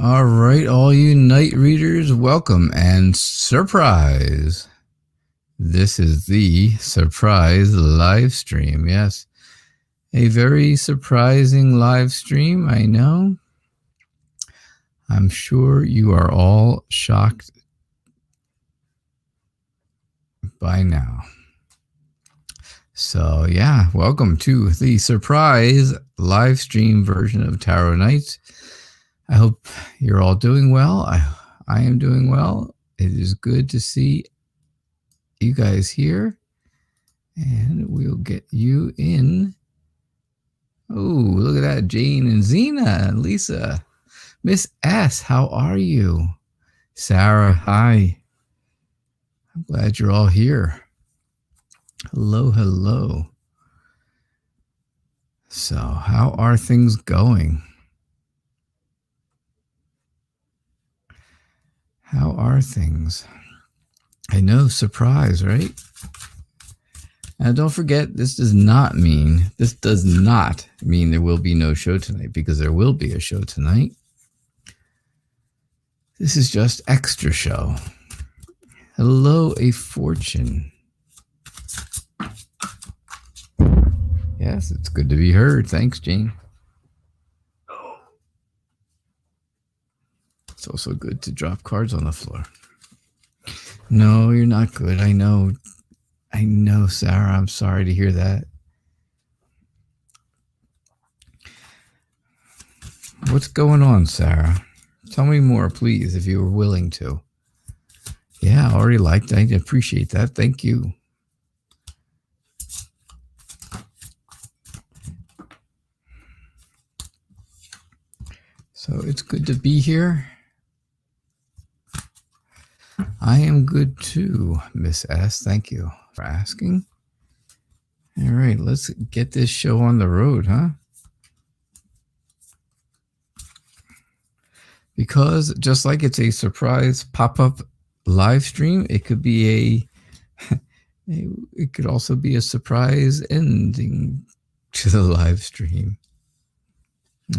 All right, all you night readers, welcome and surprise. This is the surprise live stream. Yes, a very surprising live stream, I know. I'm sure you are all shocked by now. So yeah, welcome to the surprise live stream version of Tarot Nights. I hope you're all doing well. I am doing well. It is good to see you guys here. And we'll get you in. Oh, look at that. Jane and Zena and Lisa. Miss S, how are you? Sarah, hi. I'm glad you're all here. Hello, hello. So, how are things going? How are things? I know, surprise, right? Now, don't forget, this does not mean there will be no show tonight, because there will be a show tonight. This is just extra show. Hello, A Fortune. Yes, it's good to be heard. Thanks, Jane. It's also good to drop cards on the floor. No, you're not good. I know, Sarah. I'm sorry to hear that. What's going on, Sarah? Tell me more, please, if you were willing to. Yeah, I already liked it. I appreciate that. Thank you. So it's good to be here. I am good too, Miss S. Thank you for asking. All right, let's get this show on the road, huh? Because just like it's a surprise pop-up live stream, it could be it could also be a surprise ending to the live stream.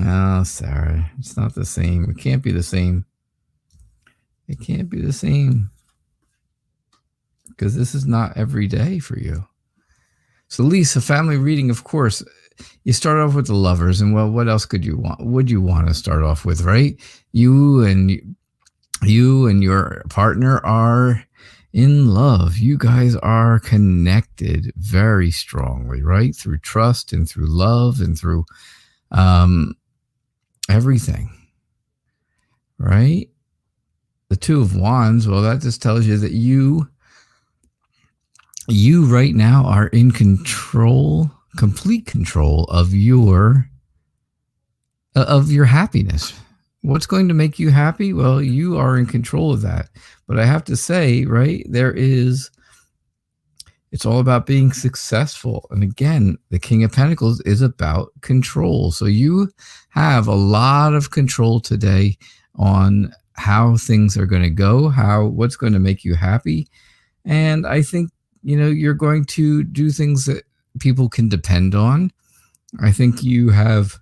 Oh, Sarah, it's not the same. It can't be the same. It can't be the same. Because this is not every day for you. So, Lisa, family reading, of course, you start off with the lovers, and well, what else could you want? Would you want to start off with, right? You and your partner are in love. You guys are connected very strongly, right? Through trust and through love and through everything, right? The Two of Wands, well, that just tells you that you right now are in control, complete control of your happiness. What's going to make you happy? Well, you are in control of that. But I have to say, right, it's all about being successful. And again, the King of Pentacles is about control. So you have a lot of control today on how things are going to go, what's going to make you happy. And I think, you're going to do things that people can depend on. I think you have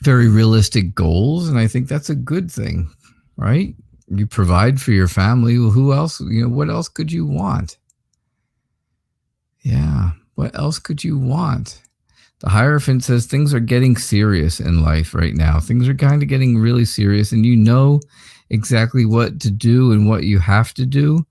very realistic goals, and I think that's a good thing, right? You provide for your family. Well, who else? What else could you want? Yeah, what else could you want? The Hierophant says things are getting serious in life right now. Things are kind of getting really serious, and you know exactly what to do and what you have to do.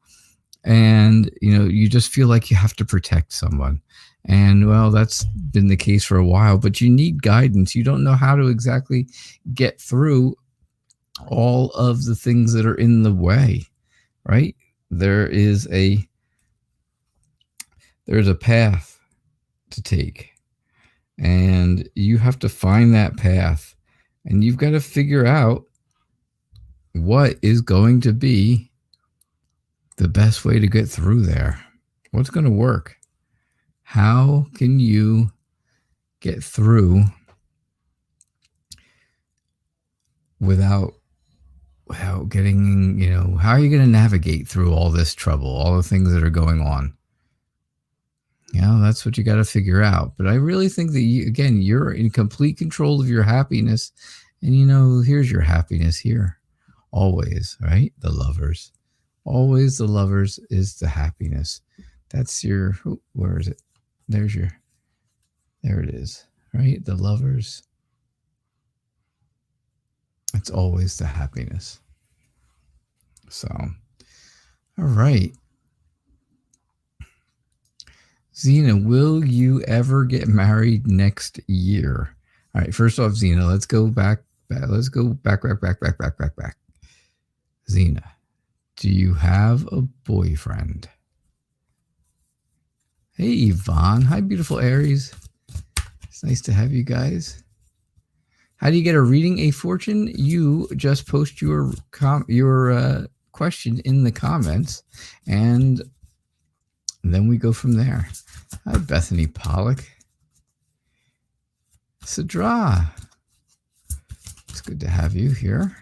And, you just feel like you have to protect someone. And, well, that's been the case for a while, but you need guidance. You don't know how to exactly get through all of the things that are in the way, right? There's a path to take, and you have to find that path, and you've got to figure out what is going to be the best way to get through there. What's going to work? How can you get through without getting, how are you going to navigate through all this trouble, all the things that are going on? That's what you got to figure out. But I really think that you're in complete control of your happiness, And here's your happiness here. Always, right? The Lovers. Always the Lovers is the happiness. That's your, where is it? There it is, right? The Lovers. It's always the happiness. So, all right. Xena, will you ever get married next year? All right, first off, Xena, let's go back. Let's go back. Xena, do you have a boyfriend? Hey, Yvonne. Hi, beautiful Aries. It's nice to have you guys. How do you get a reading a fortune? You just post your question in the comments, and then we go from there. Hi, Bethany Pollock. Sadra. It's good to have you here.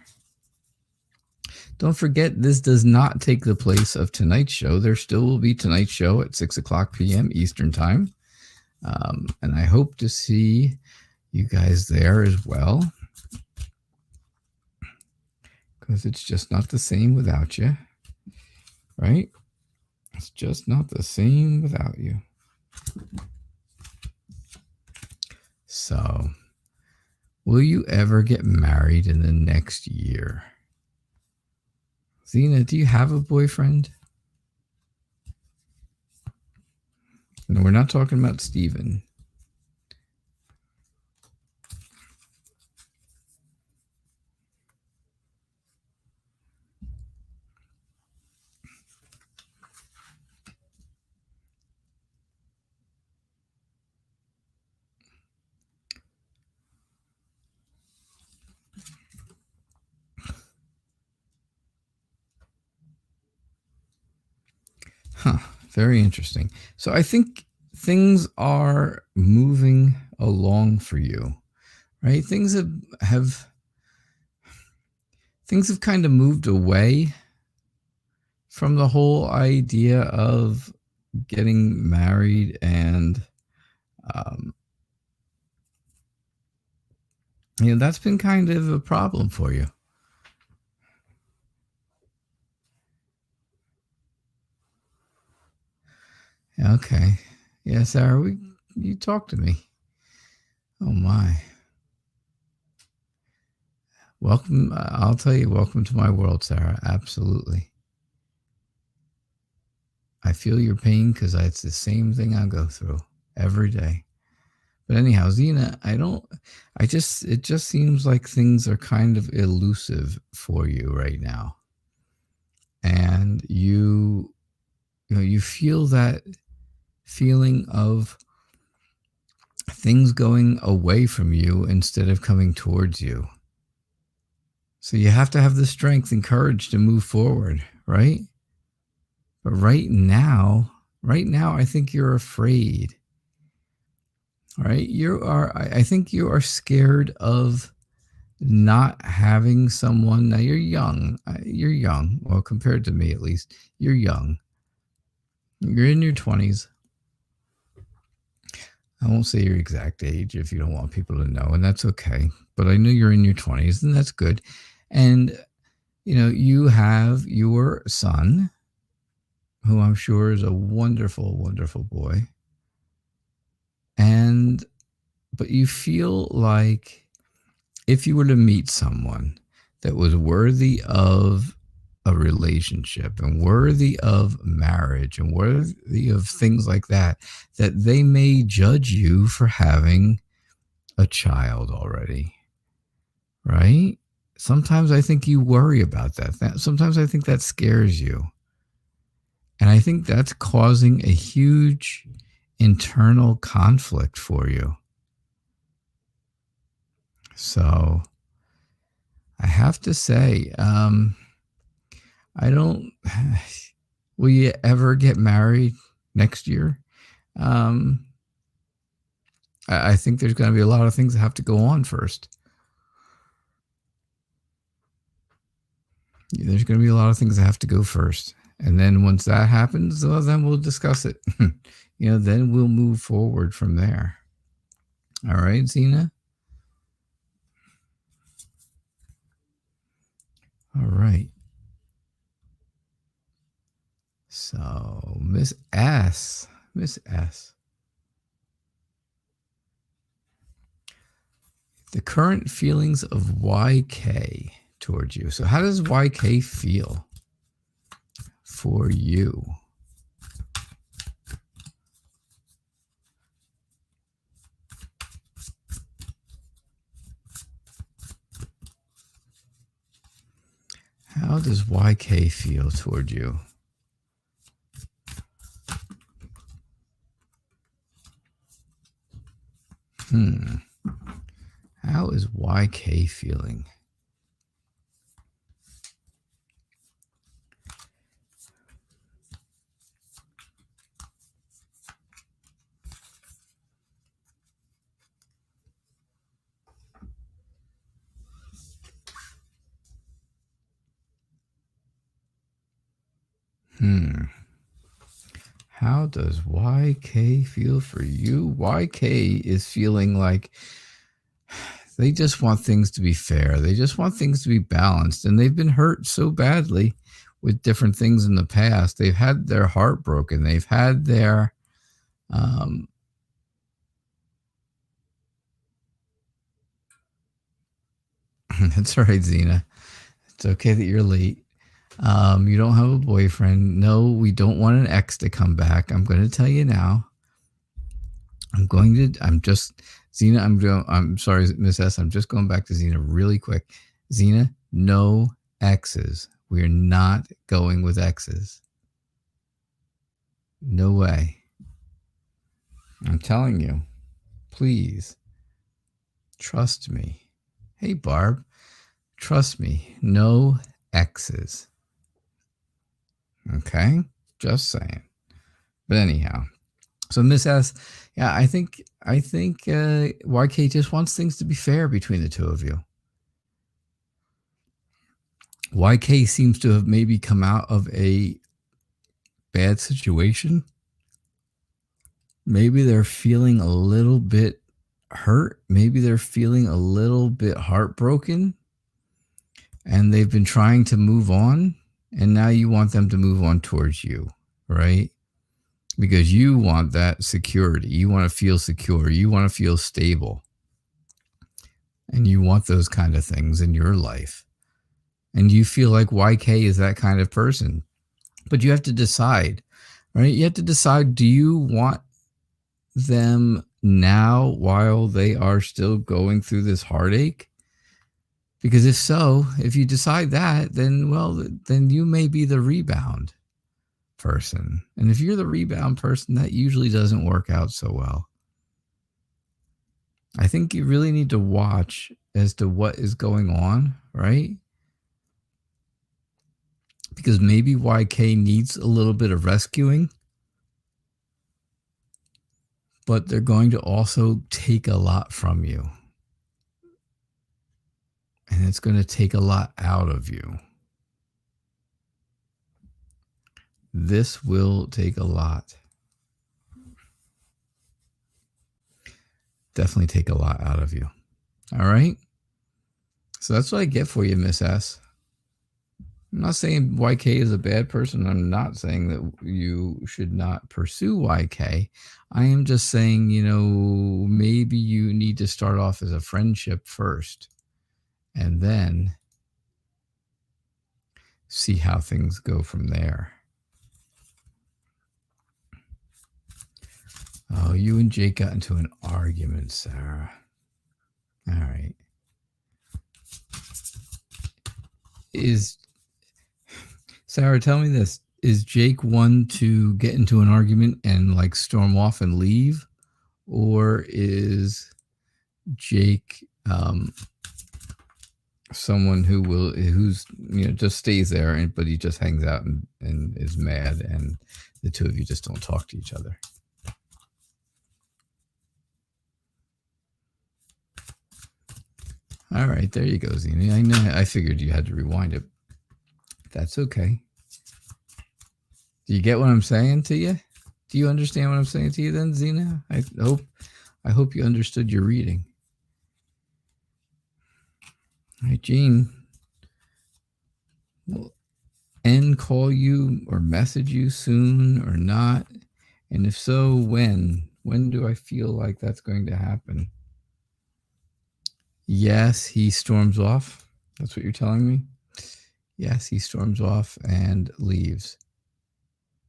Don't forget, this does not take the place of tonight's show. There still will be tonight's show at 6 o'clock p.m. Eastern Time. And I hope to see you guys there as well, because it's just not the same without you, right? It's just not the same without you. So, will you ever get married in the next year? Xena, do you have a boyfriend? No, we're not talking about Steven. Huh, very interesting. So I think things are moving along for you, right? Things have kind of moved away from the whole idea of getting married, and that's been kind of a problem for you. Okay. Yeah, Sarah, you talk to me. Oh my. Welcome. I'll tell you, welcome to my world, Sarah. Absolutely. I feel your pain because it's the same thing I go through every day. But anyhow, Xena, it just seems like things are kind of elusive for you right now. And you feel that feeling of things going away from you instead of coming towards you. So you have to have the strength and courage to move forward, right? But right now, I think you're afraid. Right? I think you are scared of not having someone. Now you're young. Well, compared to me at least, you're young. You're in your 20s. I won't say your exact age if you don't want people to know, and that's okay. But I know you're in your 20s, and that's good. And, you have your son, who I'm sure is a wonderful, wonderful boy. But you feel like if you were to meet someone that was worthy of a relationship and worthy of marriage and worthy of things like that, that they may judge you for having a child already, right? Sometimes I think you worry about that. Sometimes I think that scares you. And I think that's causing a huge internal conflict for you. So I have to say, will you ever get married next year? I think there's going to be a lot of things that have to go on first. There's going to be a lot of things that have to go first. And then once that happens, well, then we'll discuss it. Then we'll move forward from there. All right, Xena? All right. So, Miss S. The current feelings of YK towards you. So how does YK feel for you? How does YK feel toward you? How is YK feeling? How does YK feel for you? YK is feeling like they just want things to be fair. They just want things to be balanced. And they've been hurt so badly with different things in the past. They've had their heart broken. They've had their that's all right, Xena. It's okay that you're late. You don't have a boyfriend. No, we don't want an ex to come back. I'm going to tell you now. I'm sorry, Miss S. I'm just going back to Xena really quick. Xena, no exes. We're not going with exes. No way. I'm telling you. Please. Trust me. Hey, Barb. Trust me. No exes. Okay? Just saying. But anyhow. So Miss S, yeah, I think YK just wants things to be fair between the two of you. YK seems to have maybe come out of a bad situation. Maybe they're feeling a little bit hurt. Maybe they're feeling a little bit heartbroken. And they've been trying to move on. And now you want them to move on towards you, right? Because you want that security. You want to feel secure. You want to feel stable. And you want those kind of things in your life. And you feel like YK is that kind of person. But you have to decide, right? You have to decide, do you want them now while they are still going through this heartache? Because if so, if you decide that, then you may be the rebound person. And if you're the rebound person, that usually doesn't work out so well. I think you really need to watch as to what is going on, right? Because maybe YK needs a little bit of rescuing, but they're going to also take a lot from you. And it's going to take a lot out of you. This will take a lot. Definitely take a lot out of you. All right? So that's what I get for you, Miss S. I'm not saying YK is a bad person. I'm not saying that you should not pursue YK. I am just saying, maybe you need to start off as a friendship first and then see how things go from there. Oh, you and Jake got into an argument, Sarah. All right. Sarah, tell me this. Is Jake one to get into an argument and like storm off and leave? Or is Jake someone who's just stays there but he just hangs out and is mad and the two of you just don't talk to each other? All right, there you go, Xena. I figured you had to rewind it. That's okay. Do you get what I'm saying to you? Do you understand what I'm saying to you then, Xena? I hope you understood your reading. All right, Jean. Will N call you or message you soon or not? And if so, when? When do I feel like that's going to happen? Yes, he storms off. That's what you're telling me? Yes, he storms off and leaves.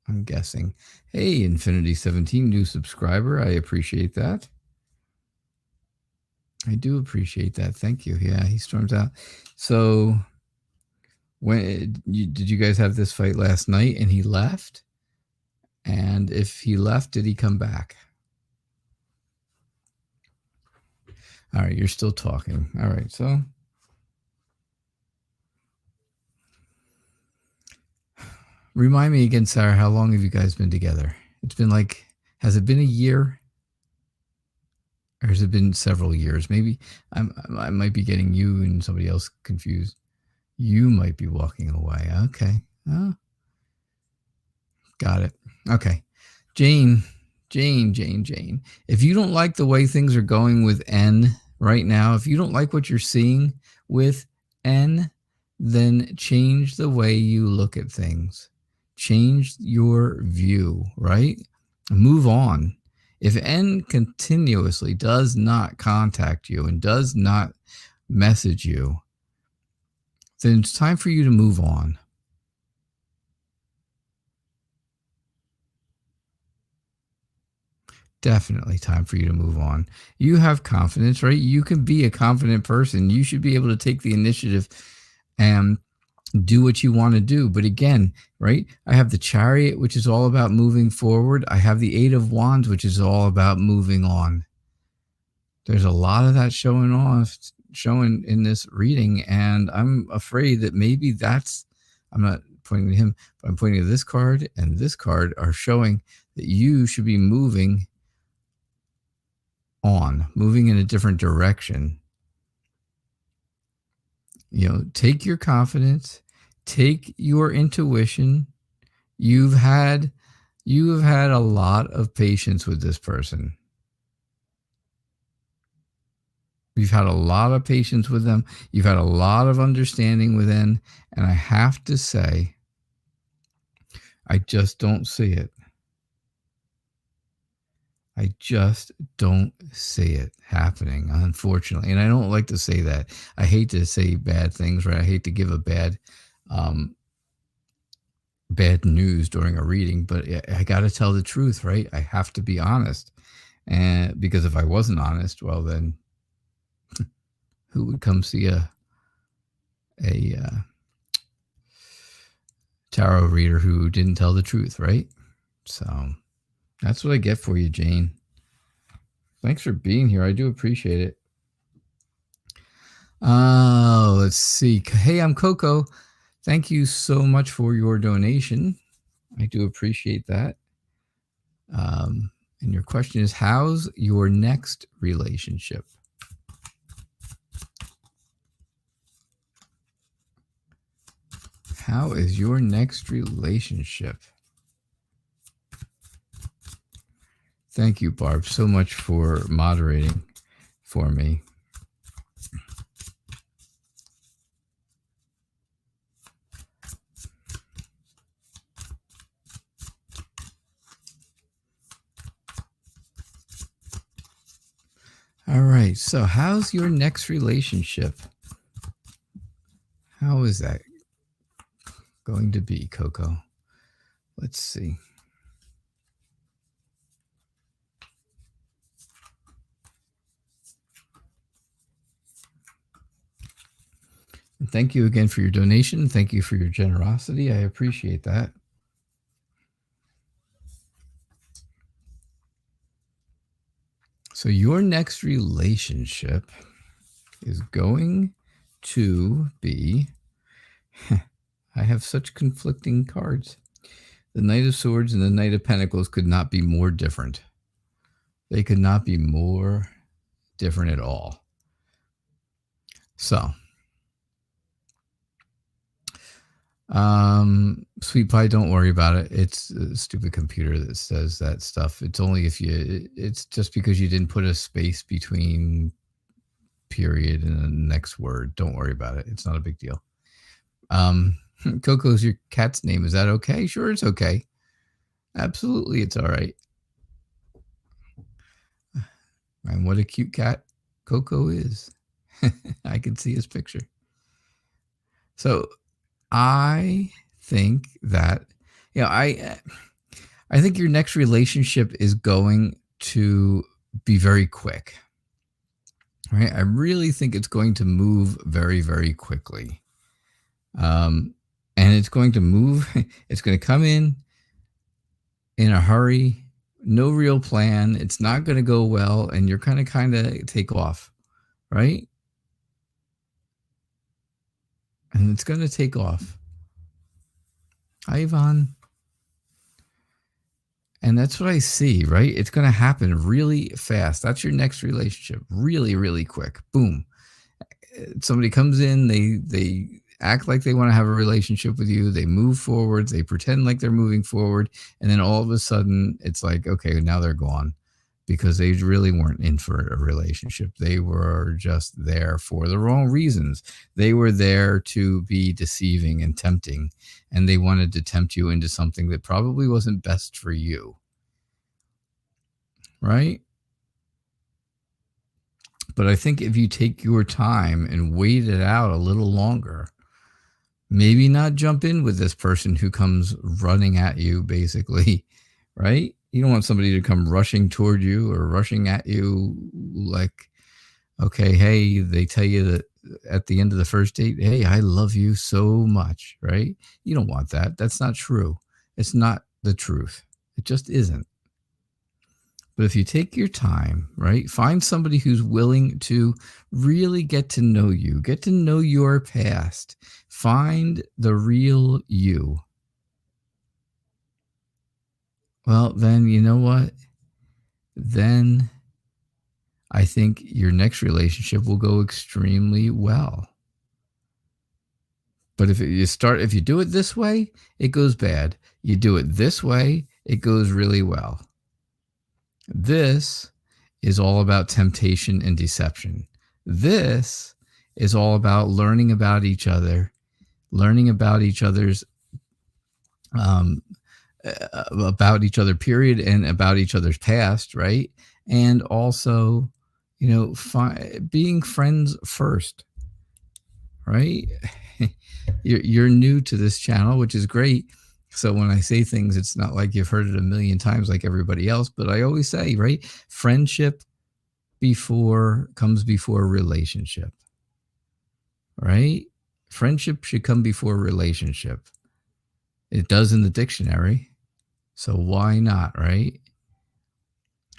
I'm guessing. Hey, Infinity17, new subscriber. I appreciate that. I do appreciate that. Thank you. Yeah, he storms out. So did you guys have this fight last night and he left? And if he left, did he come back? All right, you're still talking. All right, so remind me again, Sarah, how long have you guys been together? It's been like, has it been a year? Or has it been several years? Maybe I might be getting you and somebody else confused. You might be walking away. Okay. Oh, got it. Okay. Jane. If you don't like the way things are going with N right now, if you don't like what you're seeing with N, then change the way you look at things. Change your view, right? Move on. If N continuously does not contact you and does not message you, then it's time for you to move on. Definitely time for you to move on. You have confidence, right? You can be a confident person. You should be able to take the initiative and do what you want to do. But again, right? I have the Chariot, which is all about moving forward. I have the Eight of Wands, which is all about moving on. There's a lot of that showing in this reading, and I'm afraid that maybe I'm not pointing to him, but I'm pointing to this card, and this card are showing that you should be moving on, moving in a different direction. Take your confidence, take your intuition. You have had a lot of patience with this person. You've had a lot of patience with them. You've had a lot of understanding with them. And I have to say, I just don't see it. I just don't see it happening, unfortunately. And I don't like to say that. I hate to say bad things, right? I hate to give a bad news during a reading, but I got to tell the truth, right? I have to be honest. And because if I wasn't honest, well, then who would come see a tarot reader who didn't tell the truth, right? So that's what I get for you, Jane. Thanks for being here. I do appreciate it. Let's see. Hey, I'm Coco. Thank you so much for your donation. I do appreciate that. And your question is, how's your next relationship? How is your next relationship? Thank you, Barb, so much for moderating for me. All right, so how's your next relationship? How is that going to be, Coco? Let's see. And thank you again for your donation. Thank you for your generosity. I appreciate that. So your next relationship is going to be... I have such conflicting cards. The Knight of Swords and the Knight of Pentacles could not be more different. They could not be more different at all. So, Sweet Pie, don't worry about it. It's a stupid computer that says that stuff. It's only it's just because you didn't put a space between period and the next word. Don't worry about it. It's not a big deal. Coco's your cat's name. Is that okay? Sure, it's okay. Absolutely, it's all right. And what a cute cat Coco is. I can see his picture. So I think that, I think your next relationship is going to be very quick. Right? I really think it's going to move very, very quickly. And it's going to move. It's going to come in a hurry. No real plan. It's not going to go well, and you're going to kind of take off, right? And it's going to take off. Hi, Yvonne. And that's what I see, right? It's going to happen really fast. That's your next relationship. Really, really quick. Boom. Somebody comes in, they act like they want to have a relationship with you. They move forward. They pretend like they're moving forward. And then all of a sudden, it's like, okay, now they're gone because they really weren't in for a relationship. They were just there for the wrong reasons. They were there to be deceiving and tempting, and they wanted to tempt you into something that probably wasn't best for you. Right? But I think if you take your time and wait it out a little longer, maybe not jump in with this person who comes running at you, basically, right? You don't want somebody to come rushing toward you or rushing at you like, okay, hey, they tell you that at the end of the first date, hey, I love you so much, right? You don't want that. That's not true. It's not the truth. It just isn't. But if you take your time, right, find somebody who's willing to really get to know you, get to know your past, find the real you. Well, then you know what? Then I think your next relationship will go extremely well. But if you do it this way, it goes bad. You do it this way, it goes really well. This is all about temptation and deception. This is all about learning about each other, learning about each other's, about each other, period, and about each other's past, right? And also, being friends first, right? You're new to this channel, which is great. So when I say things, it's not like you've heard it a million times like everybody else, but I always say, right? Friendship comes before relationship, right? Friendship should come before relationship. It does in the dictionary. So why not, right?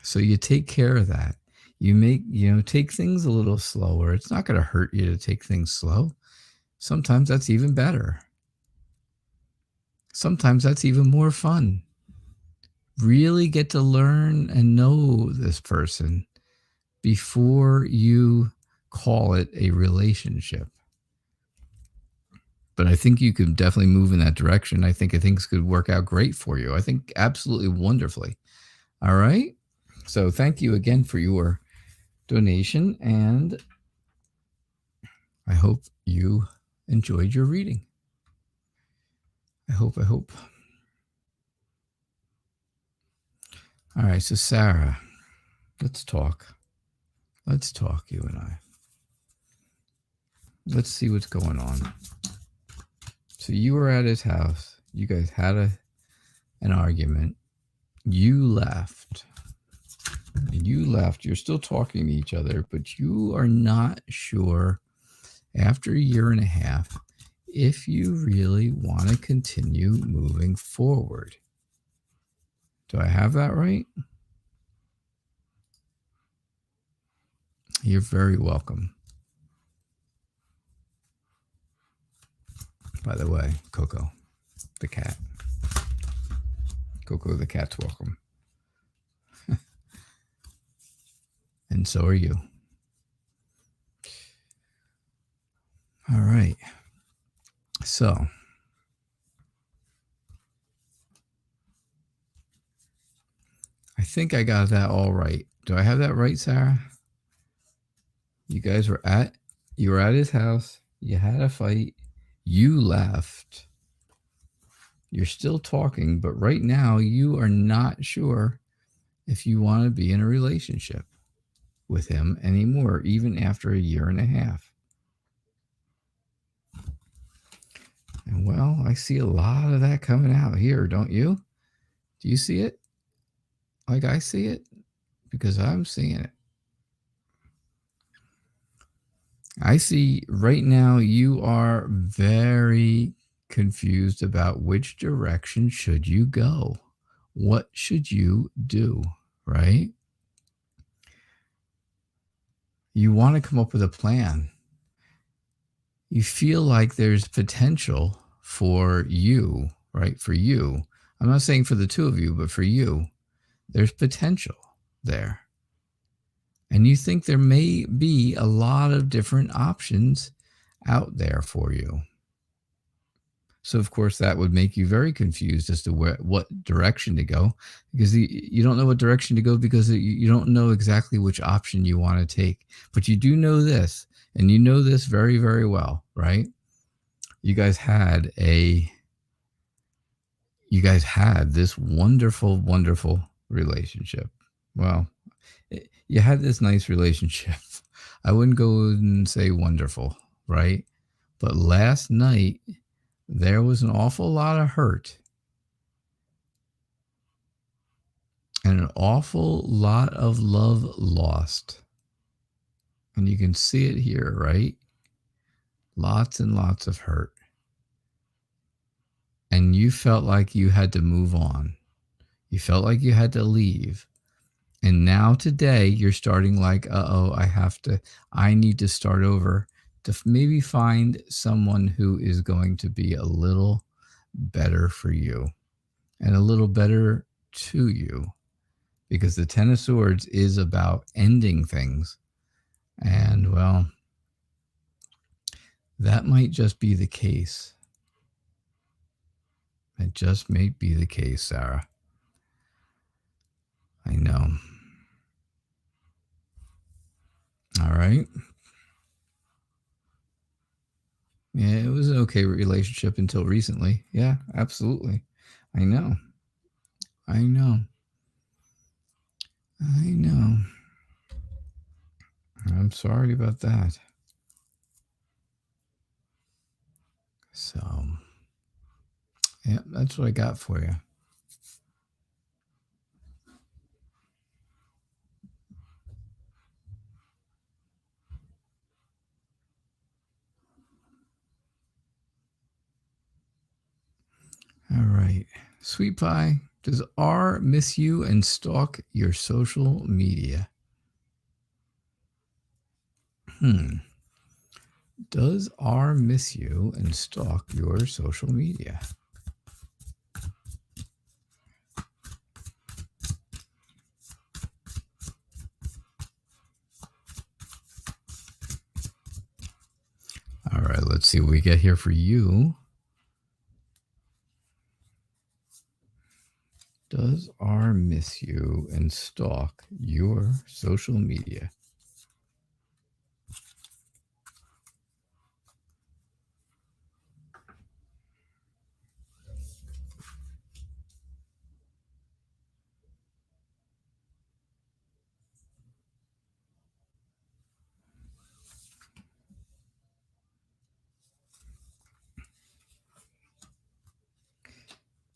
So you take care of that. You take things a little slower. It's not going to hurt you to take things slow. Sometimes that's even better. Sometimes that's even more fun. Really get to learn and know this person before you call it a relationship. But I think you could definitely move in that direction. I think things could work out great for you. I think absolutely wonderfully. All right. So thank you again for your donation, and I hope you enjoyed your reading. I hope. All right, so Sarah, let's talk. Let's talk, you and I. Let's see what's going on. So you were at his house. You guys had an argument. You left. You're still talking to each other, but you are not sure after a year and a half if you really want to continue moving forward. Do I have that right? You're very welcome. By the way, Coco, the cat. Coco, the cat's welcome. And so are you. All right. So, I think I got that all right. Do I have that right, Sarah? You guys were at his house. You had a fight. You left. You're still talking, but right now you are not sure if you want to be in a relationship with him anymore, even after a year and a half. And well, I see a lot of that coming out here, don't you? Do you see it? Like I see it? Because I'm seeing it. I see right now you are very confused about which direction should you go. What should you do, right? You want to come up with a plan. You feel like there's potential for you, right? For you. I'm not saying for the two of you, but for you, there's potential there. And you think there may be a lot of different options out there for you. So, of course, that would make you very confused as to what direction to go, because you don't know what direction to go because you don't know exactly which option you want to take. But you do know this, and you know this very, very well, right? You guys had this wonderful, wonderful relationship. Well, you had this nice relationship. I wouldn't go and say wonderful, right? But last night, there was an awful lot of hurt and an awful lot of love lost. And you can see it here, right? Lots and lots of hurt. And you felt like you had to move on. You felt like you had to leave. And now today you're starting like, I need to start over to maybe find someone who is going to be a little better for you and a little better to you, because the Ten of Swords is about ending things. And well, that might just be the case. It just may be the case, Sarah. I know. All right. Yeah, it was an okay relationship until recently. Yeah, absolutely. I know. I know. I know. I'm sorry about that. So, yeah, that's what I got for you. All right. Sweet Pie, does R miss you and stalk your social media? Does R miss you and stalk your social media? All right, let's see what we get here for you. Does R miss you and stalk your social media?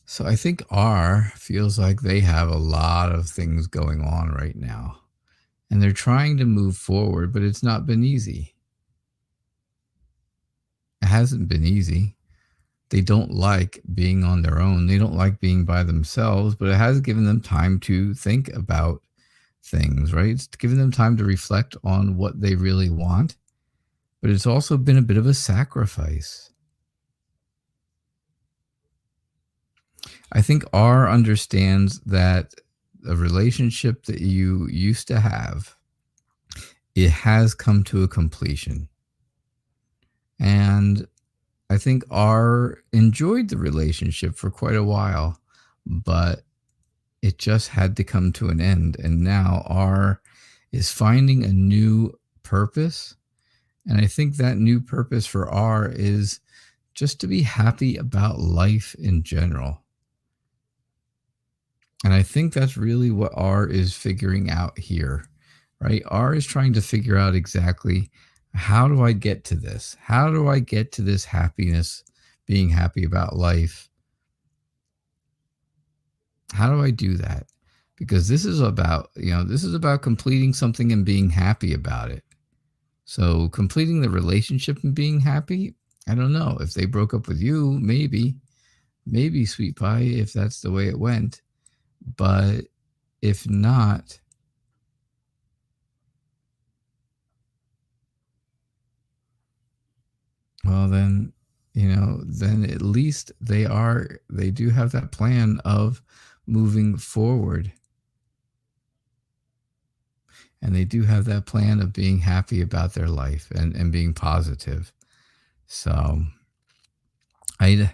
So I think R feels like they have a lot of things going on right now. And they're trying to move forward, but it's not been easy. It hasn't been easy. They don't like being on their own. They don't like being by themselves, but it has given them time to think about things, right? It's given them time to reflect on what they really want, but it's also been a bit of a sacrifice. I think R understands that the relationship that you used to have, it has come to a completion. And I think R enjoyed the relationship for quite a while, but it just had to come to an end. And now R is finding a new purpose. And I think that new purpose for R is just to be happy about life in general. And I think that's really what R is figuring out here, right? R is trying to figure out exactly, how do I get to this? How do I get to this happiness, being happy about life? How do I do that? Because this is about, this is about completing something and being happy about it. So completing the relationship and being happy, I don't know. If they broke up with you, maybe, sweet pie, if that's the way it went. But if not, well, then, then at least they do have that plan of moving forward. And they do have that plan of being happy about their life and being positive. So I,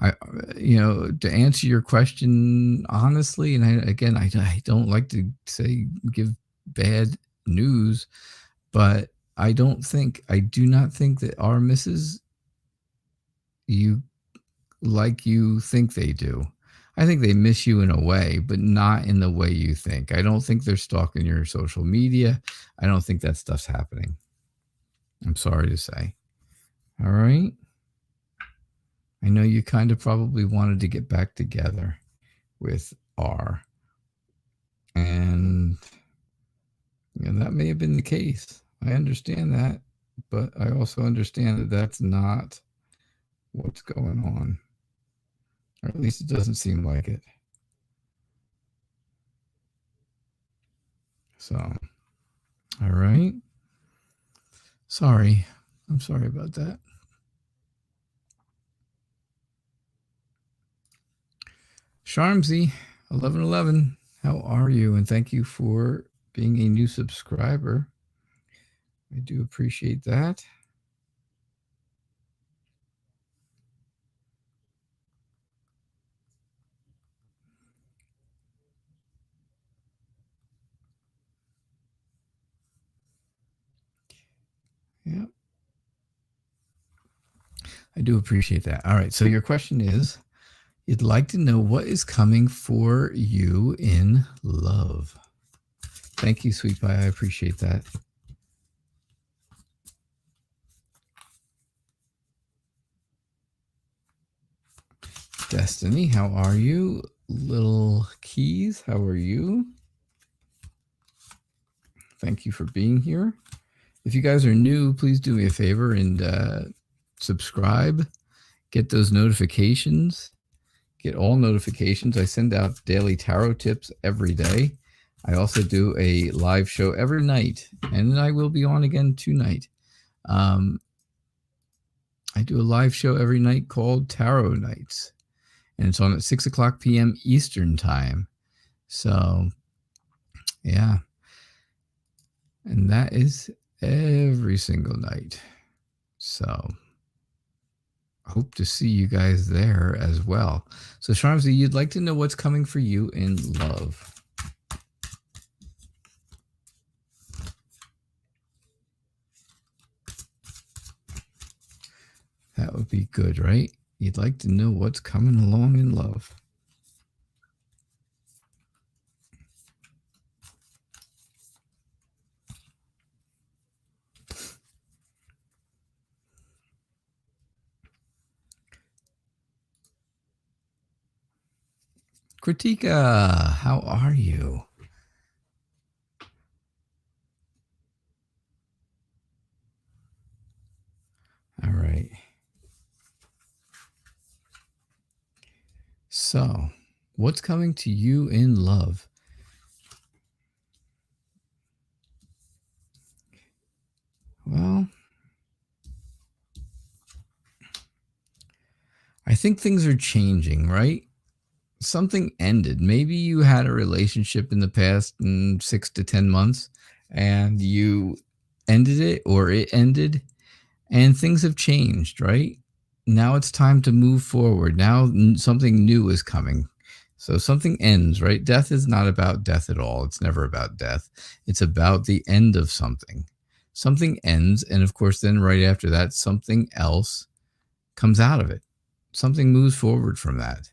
to answer your question honestly, and I don't like to give bad news, but I do not think that R misses you like you think they do. I think they miss you in a way, but not in the way you think. I don't think they're stalking your social media. I don't think that stuff's happening. I'm sorry to say. All right. I know you kind of probably wanted to get back together with R. And that may have been the case. I understand that, but I also understand that that's not what's going on. Or at least it doesn't seem like it. So, all right. Sorry. I'm sorry about that. Sharmsy, 1111, how are you? And thank you for being a new subscriber. I do appreciate that. Yeah. I do appreciate that. All right. So your question is, you'd like to know what is coming for you in love. Thank you, sweet pie. I appreciate that. Destiny, how are you? Little Keys, how are you? Thank you for being here. If you guys are new, please do me a favor and subscribe. Get those notifications. Get all notifications. I send out daily tarot tips every day. I also do a live show every night, and I will be on again tonight. I do a live show every night called Tarot Nights, and it's on at 6 o'clock p.m. Eastern time. So, yeah. And that is every single night. So, I hope to see you guys there as well. So, Sharmsy, you'd like to know what's coming for you in love. That would be good, right? You'd like to know what's coming along in love. Kritika, how are you? All right. So, what's coming to you in love? Well, I think things are changing, right? Something ended. Maybe you had a relationship in the past 6 to 10 months and you ended it, or it ended, and things have changed, right? Now it's time to move forward. Now something new is coming. So something ends, right? Death is not about death at all. It's never about death. It's about the end of something. Something ends, and of course, then right after that, something else comes out of it. Something moves forward from that.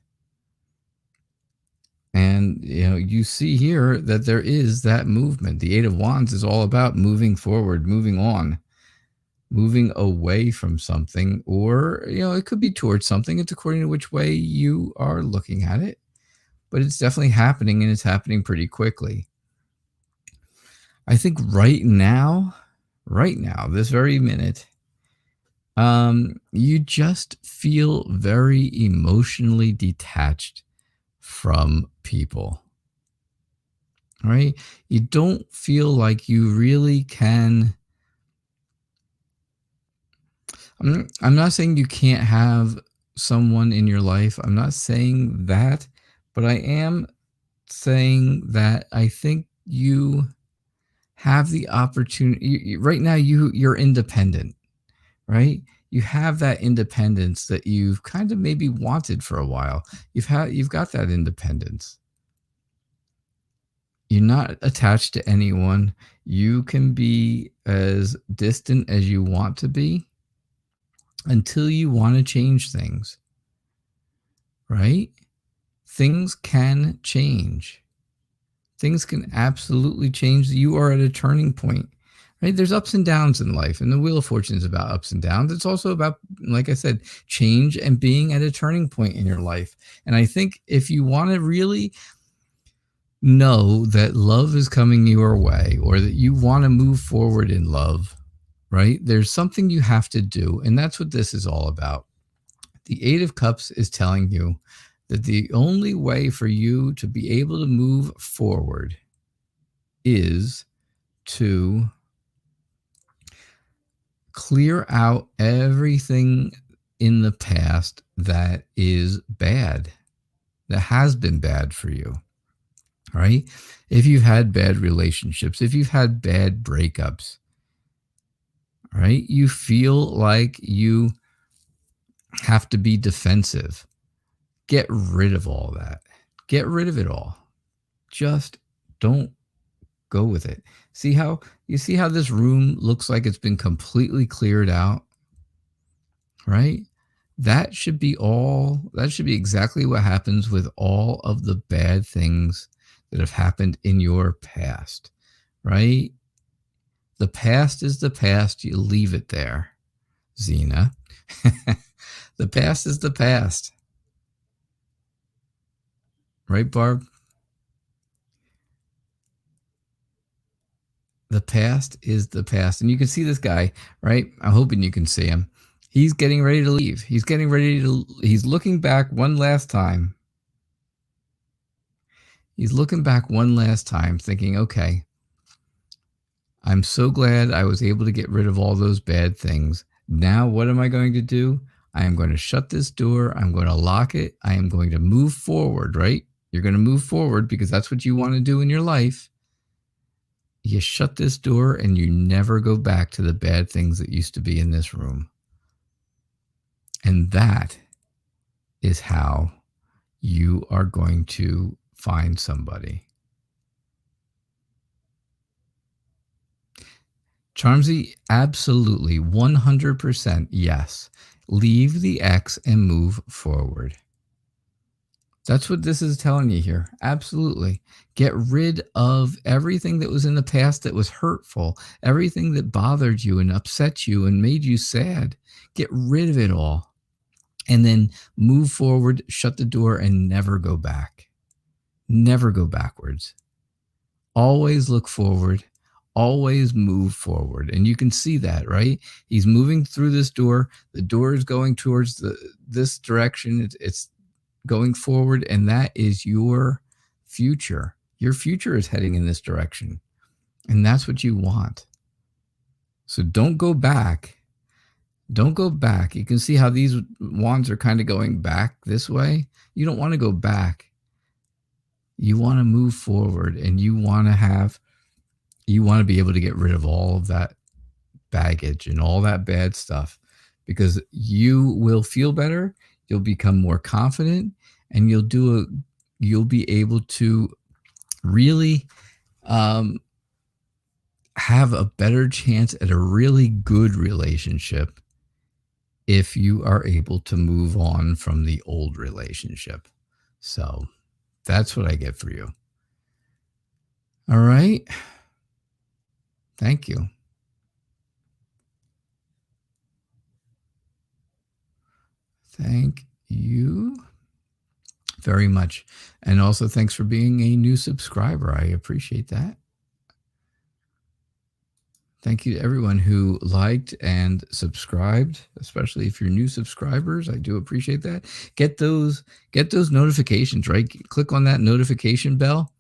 And, you see here that there is that movement. The Eight of Wands is all about moving forward, moving on, moving away from something, or, it could be towards something. It's according to which way you are looking at it, but it's definitely happening, and it's happening pretty quickly. I think right now, this very minute, you just feel very emotionally detached from people, right? You don't feel like you really can. I'm not saying you can't have someone in your life. I'm not saying that, but I am saying that I think you have the opportunity right now. You're independent, right? You have that independence that you've kind of maybe wanted for a while. You've got that independence. You're not attached to anyone. You can be as distant as you want to be until you want to change things, right? Things can change. Things can absolutely change. You are at a turning point, right? There's ups and downs in life, and the Wheel of Fortune is about ups and downs. It's also about, like I said, change and being at a turning point in your life. And I think if you want to really know that love is coming your way, or that you want to move forward in love, right? There's something you have to do. And that's what this is all about. The Eight of Cups is telling you that the only way for you to be able to move forward is to clear out everything in the past that is bad, that has been bad for you, right? If you've had bad relationships, if you've had bad breakups, right? You feel like you have to be defensive. Get rid of all that. Get rid of it all. Just don't go with it. See how this room looks like it's been completely cleared out, right? That should be exactly what happens with all of the bad things that have happened in your past, right? The past is the past. You leave it there, Zena. The past is the past. Right, Barb? The past is the past. And you can see this guy, right? I'm hoping you can see him. He's getting ready to leave. He's looking back one last time. He's looking back one last time thinking, okay, I'm so glad I was able to get rid of all those bad things. Now, what am I going to do? I am going to shut this door. I'm going to lock it. I am going to move forward, right? You're going to move forward because that's what you want to do in your life. You shut this door and you never go back to the bad things that used to be in this room. And that is how you are going to find somebody. Charmsy, absolutely, 100% yes. Leave the ex and move forward. That's what this is telling you here. Absolutely. Get rid of everything that was in the past that was hurtful, everything that bothered you and upset you and made you sad. Get rid of it all. And then move forward, shut the door, and never go back. Never go backwards. Always look forward. Always move forward. And you can see that, right? He's moving through this door. The door is going towards this direction. It's going forward, and that is your future. Your future is heading in this direction, and that's what you want. So don't go back. Don't go back. You can see how these wands are kind of going back this way. You don't want to go back. You want to move forward, and you want to be able to get rid of all of that baggage and all that bad stuff, because you will feel better. You'll become more confident, and you'll be able to really have a better chance at a really good relationship if you are able to move on from the old relationship. So that's what I get for you. All right. Thank you. Thank you very much. And also thanks for being a new subscriber. I appreciate that. Thank you to everyone who liked and subscribed, especially if you're new subscribers. I do appreciate that. Get those notifications, right? Click on that notification bell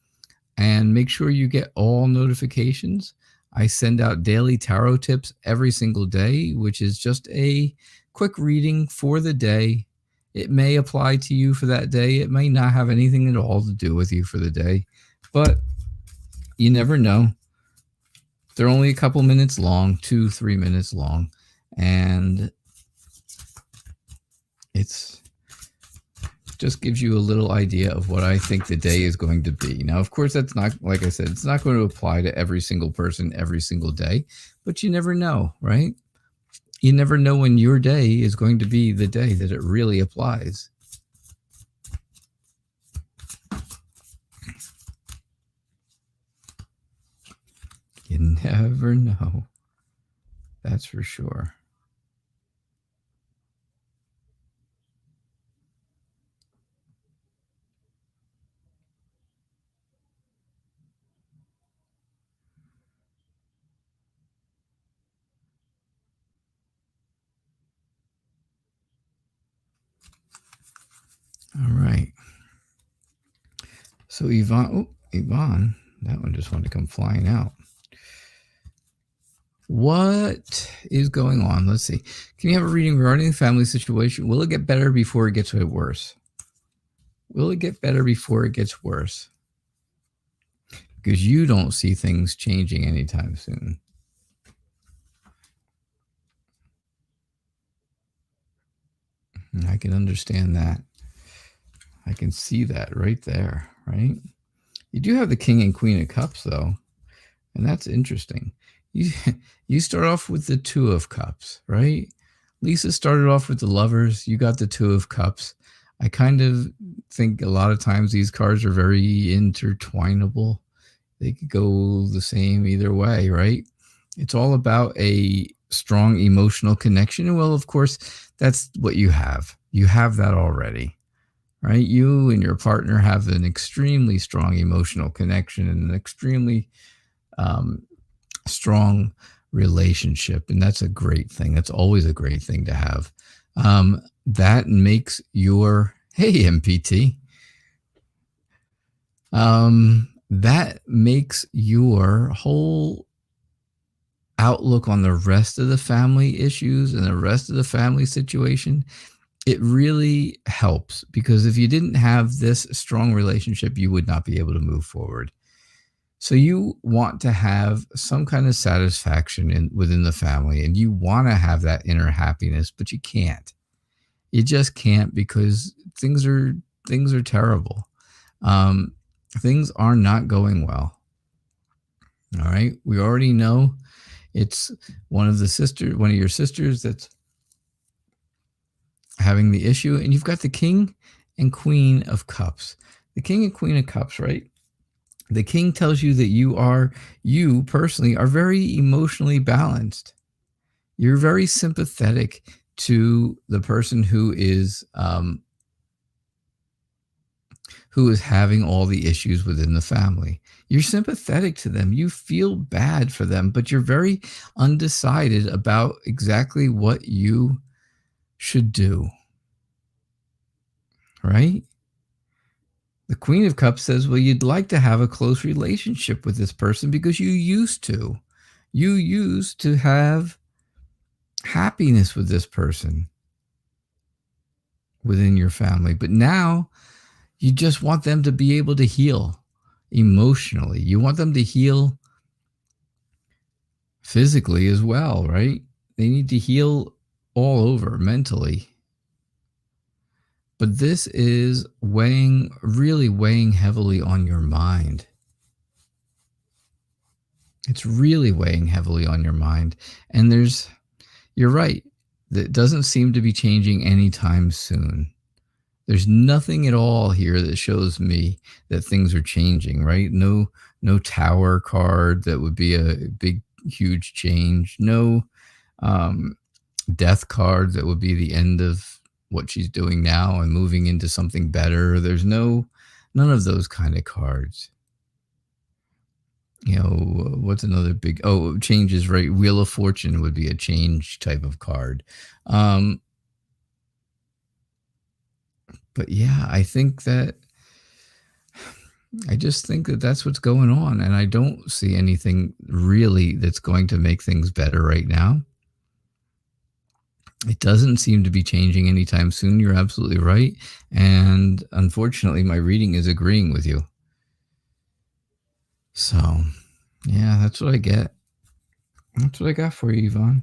and make sure you get all notifications. I send out daily tarot tips every single day, which is just a quick reading for the day. It may apply to you for that day. It may not have anything at all to do with you for the day, but you never know. They're only a couple minutes long, 2-3 minutes long, and it's just gives you a little idea of what I think the day is going to be. Now, of course, that's not, like I said, it's not going to apply to every single person every single day, but you never know, right? You never know when your day is going to be the day that it really applies. You never know. That's for sure. All right. So Yvonne, that one just wanted to come flying out. What is going on? Let's see. Can you have a reading regarding the family situation? Will it get better before it gets worse? Will it get better before it gets worse? Because you don't see things changing anytime soon. I can understand that. I can see that right there, right? You do have the King and Queen of Cups, though, and that's interesting. You start off with the Two of Cups, right? Lisa started off with the Lovers. You got the Two of Cups. I kind of think a lot of times these cards are very intertwinable. They could go the same either way, right? It's all about a strong emotional connection. And well, of course, that's what you have. You have that already, right? You and your partner have an extremely strong emotional connection and an extremely strong relationship. And that's a great thing. That's always a great thing to have. That makes your, hey, MPT. That makes your whole outlook on the rest of the family issues and the rest of the family situation, it really helps, because if you didn't have this strong relationship, you would not be able to move forward. So you want to have some kind of satisfaction within the family, and you want to have that inner happiness, but you can't. You just can't, because things are terrible. Things are not going well. All right. We already know it's one of your sisters that's having the issue, and you've got the King and Queen of Cups. The King and Queen of Cups, right? The King tells you that you personally are very emotionally balanced. You're very sympathetic to the person who is having all the issues within the family. You're sympathetic to them. You feel bad for them, but you're very undecided about exactly what you should do. Right? The Queen of Cups says, well, you'd like to have a close relationship with this person because you used to. You used to have happiness with this person within your family, but now you just want them to be able to heal emotionally. You want them to heal physically as well, right? They need to heal all over mentally. But this is really weighing heavily on your mind. It's really weighing heavily on your mind. And you're right. that doesn't seem to be changing anytime soon. There's nothing at all here that shows me that things are changing, right? No Tower card that would be a big, huge change. No Death card that would be the end of what she's doing now and moving into something better. There's none of those kind of cards. What's another big changes, right? Wheel of Fortune would be a change type of card. But yeah, I just think that that's what's going on, and I don't see anything really that's going to make things better right now. It doesn't seem to be changing anytime soon. You're absolutely right. And unfortunately, my reading is agreeing with you. So, yeah, that's what I get. That's what I got for you, Yvonne.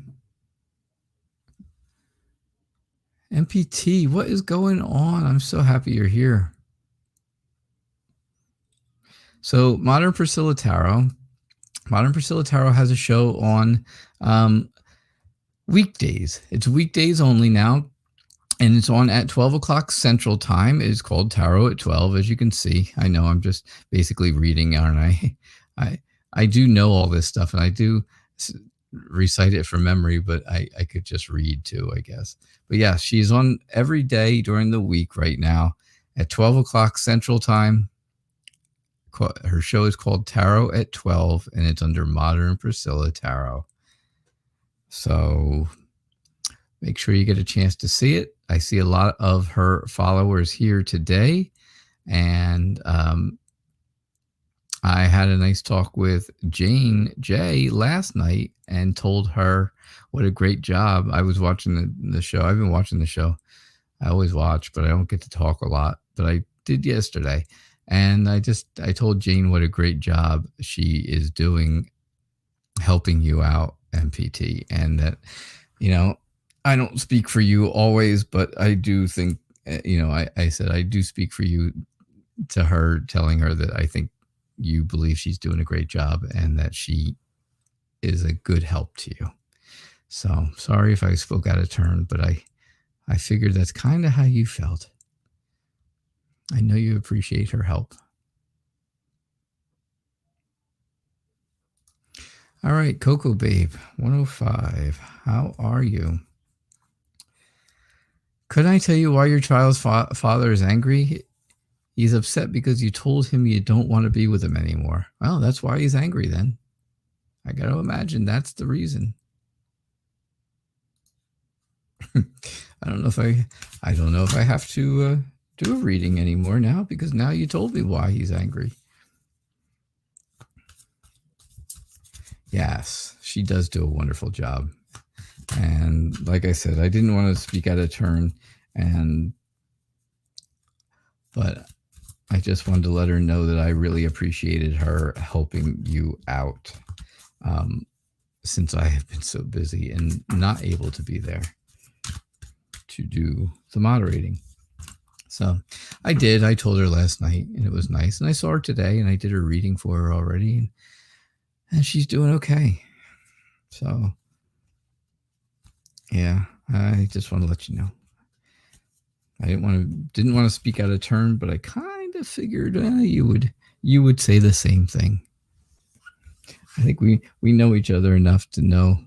MPT, what is going on? I'm so happy you're here. So, Modern Priscilla Tarot has a show on weekdays. It's weekdays only now, and it's on at 12 o'clock Central Time. It is called Tarot at 12, as you can see. I know I'm just basically reading, aren't I? I do know all this stuff, and I do recite it from memory, but I could just read too, I guess. But yeah, she's on every day during the week right now at 12 o'clock Central Time. Her show is called Tarot at 12, and it's under Modern Priscilla Tarot. So make sure you get a chance to see it. I see a lot of her followers here today, and I had a nice talk with Jane J last night and told her what a great job. I was watching the show. I've been watching the show. I always watch, but I don't get to talk a lot. But I did yesterday. And I told Jane what a great job she is doing helping you out, MPT. And that, I don't speak for you always, but I do think, I said I do speak for you to her, telling her that I think you believe she's doing a great job and that she is a good help to you. So sorry if I spoke out of turn, but I figured that's kind of how you felt. I know you appreciate her help. All right, Coco Babe 105. How are you? Could I tell you why your child's father is angry? He's upset because you told him you don't want to be with him anymore. Well, that's why he's angry then. I got to imagine that's the reason. I don't know if I have to do a reading anymore now, because now you told me why he's angry. Yes, she does do a wonderful job. And like I said, I didn't want to speak out of turn, but I just wanted to let her know that I really appreciated her helping you out, since I have been so busy and not able to be there to do the moderating. So I did. I told her last night, and it was nice. And I saw her today, and I did her reading for her already, and she's doing okay. So yeah, I just want to let you know. I didn't want to speak out of turn, but I kind of figured you would say the same thing. I think we know each other enough to know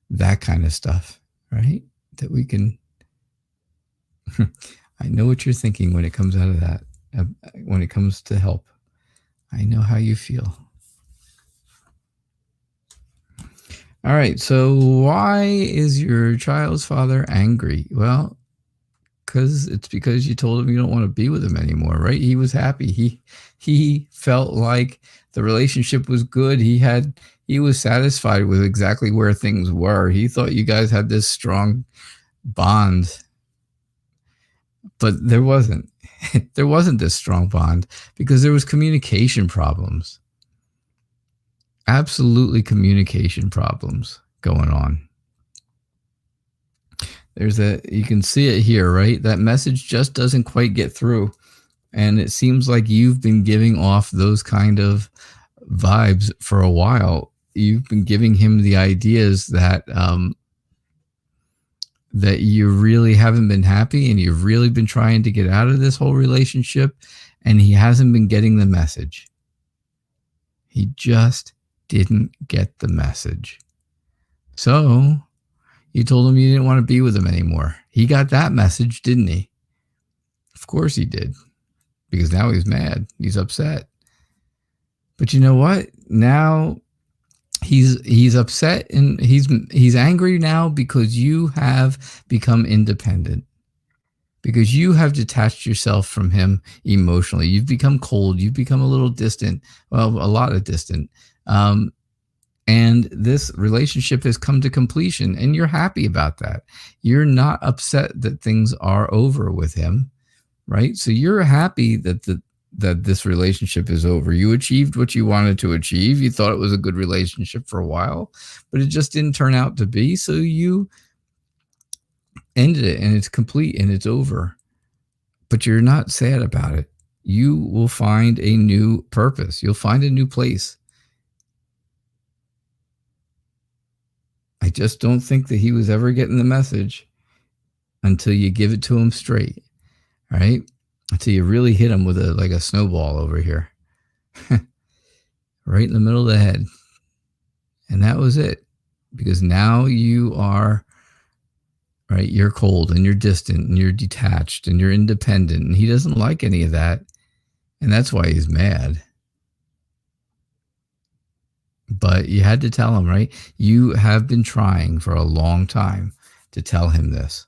that kind of stuff, right? That we can. I know what you're thinking when it comes out of that. When it comes to help, I know how you feel. All right. So why is your child's father angry? Well, because you told him you don't want to be with him anymore, right? He was happy. He felt like the relationship was good. He was satisfied with exactly where things were. He thought you guys had this strong bond, but there wasn't. There wasn't this strong bond because there was communication problems. Absolutely communication problems going on. You can see it here, right? That message just doesn't quite get through. And it seems like you've been giving off those kind of vibes for a while. You've been giving him the ideas that that you really haven't been happy and you've really been trying to get out of this whole relationship, and he hasn't been getting the message. He just didn't get the message. So you told him you didn't want to be with him anymore. He got that message, didn't he? Of course he did, because now he's mad. He's upset. But you know what? Now he's upset, and he's angry now because you have become independent, because you have detached yourself from him emotionally. You've become cold. You've become a little distant. Well, a lot of distant. And this relationship has come to completion, and you're happy about that. You're not upset that things are over with him, right? So you're happy that this relationship is over. You achieved what you wanted to achieve. You thought it was a good relationship for a while, but it just didn't turn out to be. So you ended it, and it's complete, and it's over. But you're not sad about it. You will find a new purpose. You'll find a new place. I just don't think that he was ever getting the message until you give it to him straight, right? Until you really hit him with like a snowball over here, right in the middle of the head. And that was it, because now you are, right? You're cold, and you're distant, and you're detached, and you're independent, and he doesn't like any of that. And that's why he's mad. But you had to tell him, right? You have been trying for a long time to tell him this.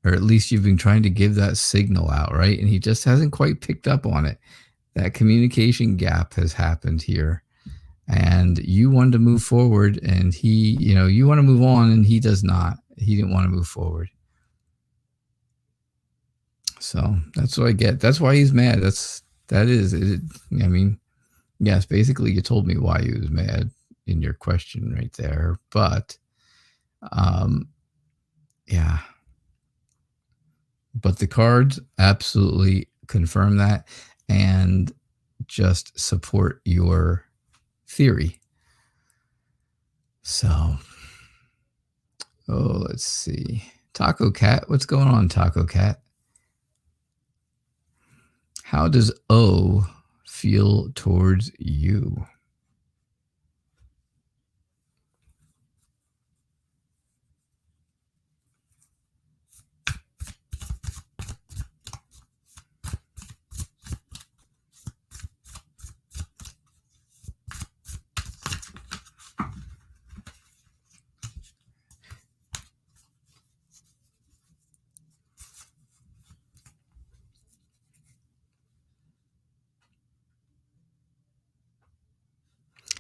Or at least you've been trying to give that signal out, right? And he just hasn't quite picked up on it. That communication gap has happened here. And you wanted to move forward, and he, you want to move on, and he does not. He didn't want to move forward. So that's what I get. That's why he's mad. I mean, yes, basically you told me why he was mad in your question right there. But, yeah. But the cards absolutely confirm that and just support your theory. So, let's see. Taco Cat, what's going on, Taco Cat? How does O feel towards you?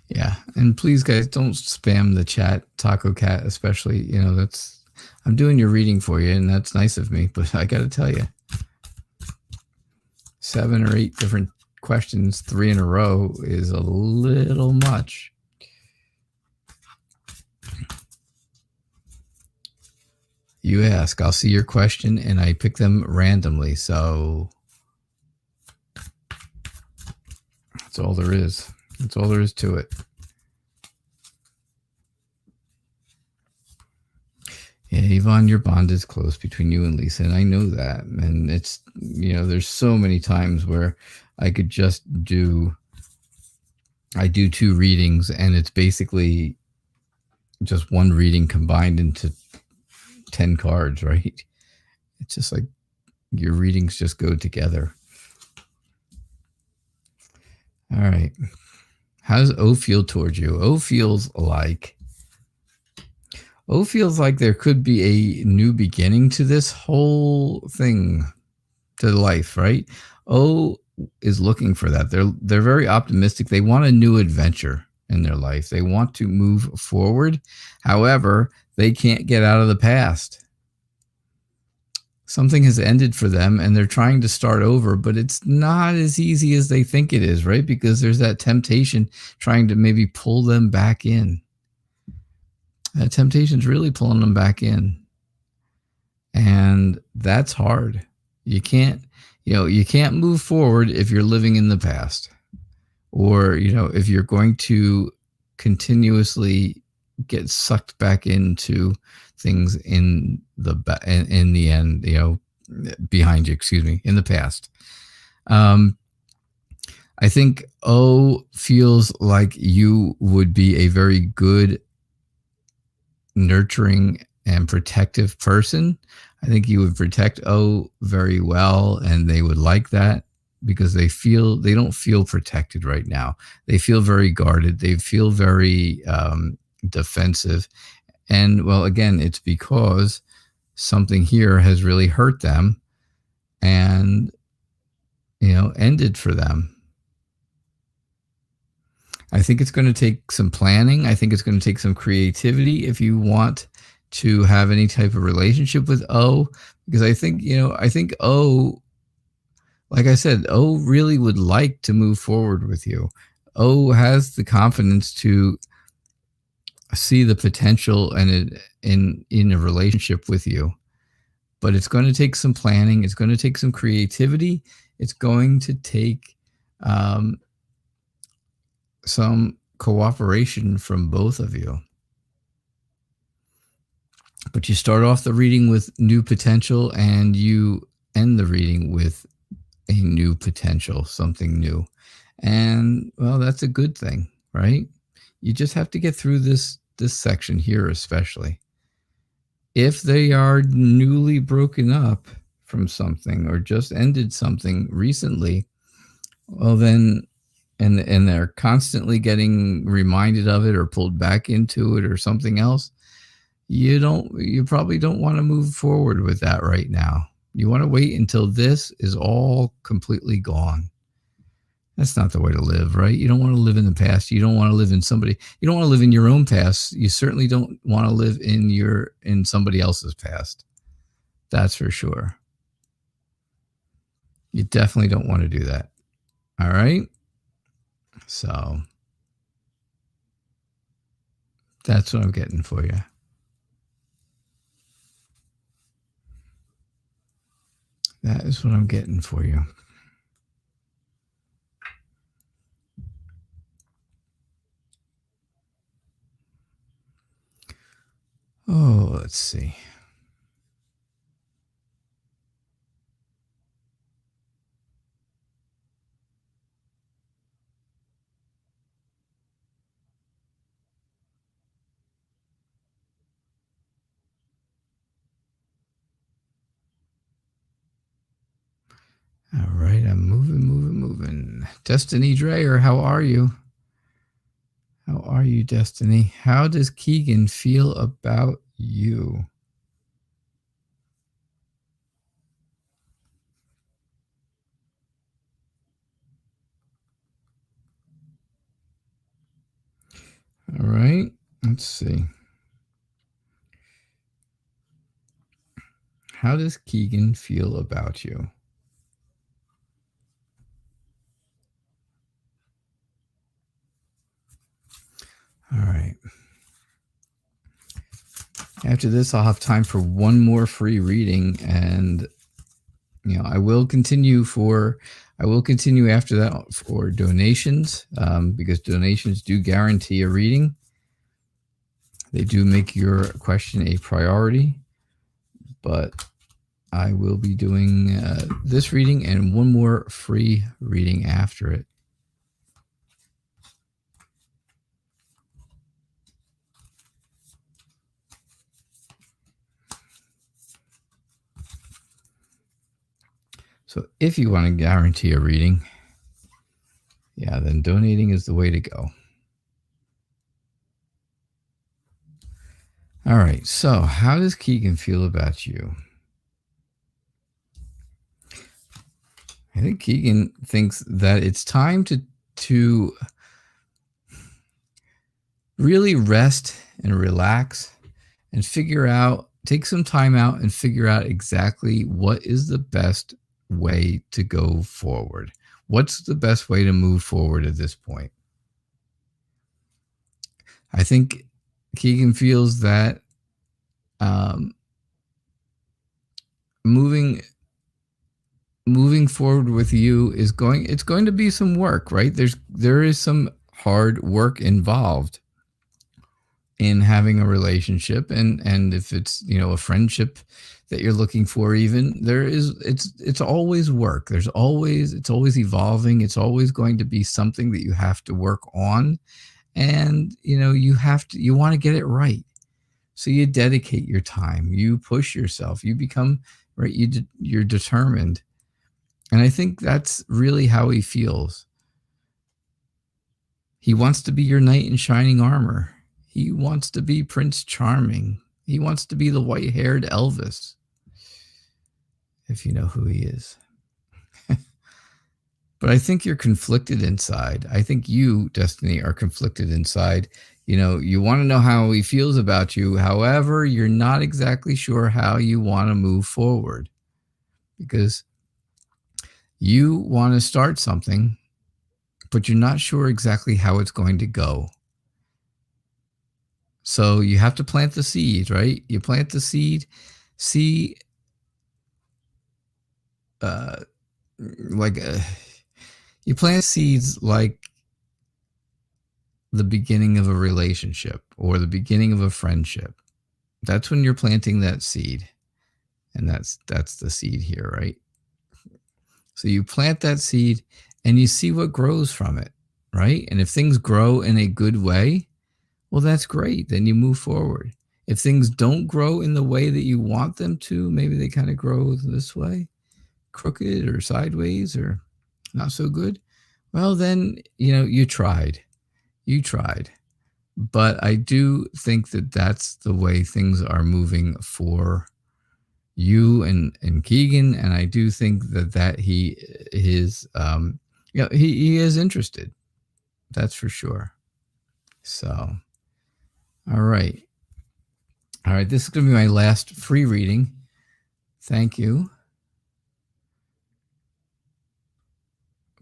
Yeah, and please, guys, don't spam the chat, Taco Cat, especially. I'm doing your reading for you, and that's nice of me. But I got to tell you, 7 or 8 different questions, 3 in a row, is a little much. You ask, I'll see your question, and I pick them randomly. So that's all there is. That's all there is to it. Yeah, Yvonne, your bond is close between you and Lisa, and I know that. And it's, there's so many times where I could just I do 2 readings, and it's basically just one reading combined into 10 cards, right? It's just like your readings just go together. All right. How does O feel towards you? O feels like there could be a new beginning to this whole thing, to life, right? O is looking for that. They're very optimistic. They want a new adventure in their life. They want to move forward. However, they can't get out of the past. Something has ended for them, and they're trying to start over, but it's not as easy as they think it is, right? Because there's that temptation trying to maybe pull them back in. That temptation's really pulling them back in. And that's hard. You can't move forward if you're living in the past, or, if you're going to continuously get sucked back into things in the end, behind you, in the past. I think O feels like you would be a very good, nurturing, and protective person. I think you would protect O very well, and they would like that because they don't feel protected right now. They feel very guarded. They feel very defensive. And well, again, it's because something here has really hurt them and, ended for them. I think it's going to take some planning. I think it's going to take some creativity if you want to have any type of relationship with O, because I think O, like I said, O really would like to move forward with you. O has the confidence to see the potential in a relationship with you. But it's going to take some planning. It's going to take some creativity. It's going to take some cooperation from both of you. But you start off the reading with new potential, and you end the reading with a new potential, something new. And well, that's a good thing, right? You just have to get through this section here, especially if they are newly broken up from something or just ended something recently. Well, then, and they're constantly getting reminded of it or pulled back into it or something else. You probably don't want to move forward with that right now. You want to wait until this is all completely gone. That's not the way to live, right? You don't want to live in the past. You don't want to live in you don't want to live in your own past. You certainly don't want to live in somebody else's past. That's for sure. You definitely don't want to do that. All right? So that's what I'm getting for you. That is what I'm getting for you. Oh, let's see. All right, I'm moving. Destiny Dreyer, how are you? How are you, Destiny? How does Keegan feel about you? All right, let's see. How does Keegan feel about you? All right. After this, I'll have time for one more free reading, and I will continue after that for donations, because donations do guarantee a reading. They do make your question a priority, but I will be doing this reading and one more free reading after it. So if you want to guarantee a reading, then donating is the way to go. All right, so how does Keegan feel about you? I think Keegan thinks that it's time to really rest and relax and take some time out and figure out exactly what is the best way to go forward. What's the best way to move forward at this point? I think Keegan feels that moving forward with you it's going to be some work, right? There is some hard work involved. in having a relationship, and if it's, you know, a friendship that you're looking for, even, it's always work. It's always evolving. It's always going to be something that you have to work on, and you know, you want to get it right. So you dedicate your time, you push yourself, you become, right, you're determined. And I think that's really how he feels. He wants to be your knight in shining armor. He wants to be Prince Charming. He wants to be the white-haired Elvis, if you know who he is. But I think you're conflicted inside. I think you, Destiny, are conflicted inside. You know, you want to know how he feels about you. However, you're not exactly sure how you want to move forward, because you want to start something, but you're not sure exactly how it's going to go. So you have to plant the seed, right? You plant the seed, see, you plant seeds like the beginning of a relationship or the beginning of a friendship. That's when you're planting that seed. And that's the seed here, right? So you plant that seed and you see what grows from it, right? And if things grow in a good way, well, that's great. Then you move forward. If things don't grow in the way that you want them to, maybe they kind of grow this way, crooked or sideways or not so good, well, then, you know, you tried. But I do think that that's the way things are moving for you and Keegan. And I do think that he is, he is interested. That's for sure. So, all right. This is going to be my last free reading. Thank you.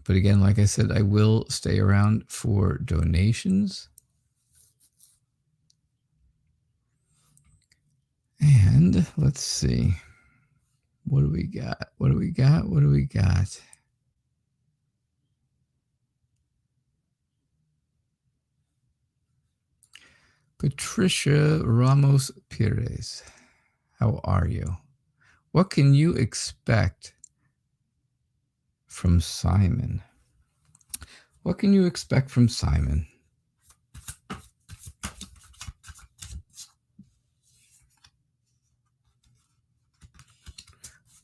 But again, like I said, I will stay around for donations. And let's see. What do we got? Patricia Ramos Pires, how are you? What can you expect from Simon? What can you expect from Simon?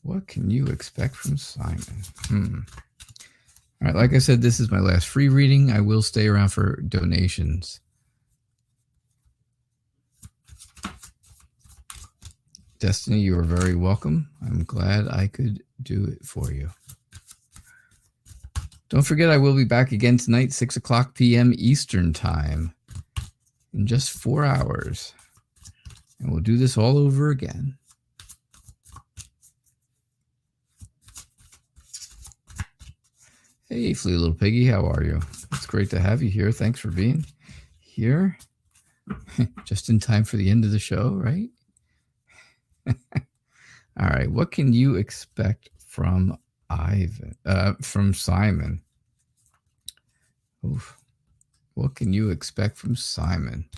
What can you expect from Simon? All right, like I said, this is my last free reading. I will stay around for donations. Destiny, you are very welcome. I'm glad I could do it for you. Don't forget, I will be back again tonight, 6 o'clock p.m. Eastern Time, in just 4 hours. And we'll do this all over again. Hey, Flea Little Piggy, how are you? It's great to have you here. Thanks for being here. Just in time for the end of the show, right? All right, what can you expect from Simon? Oof. What can you expect from Simon?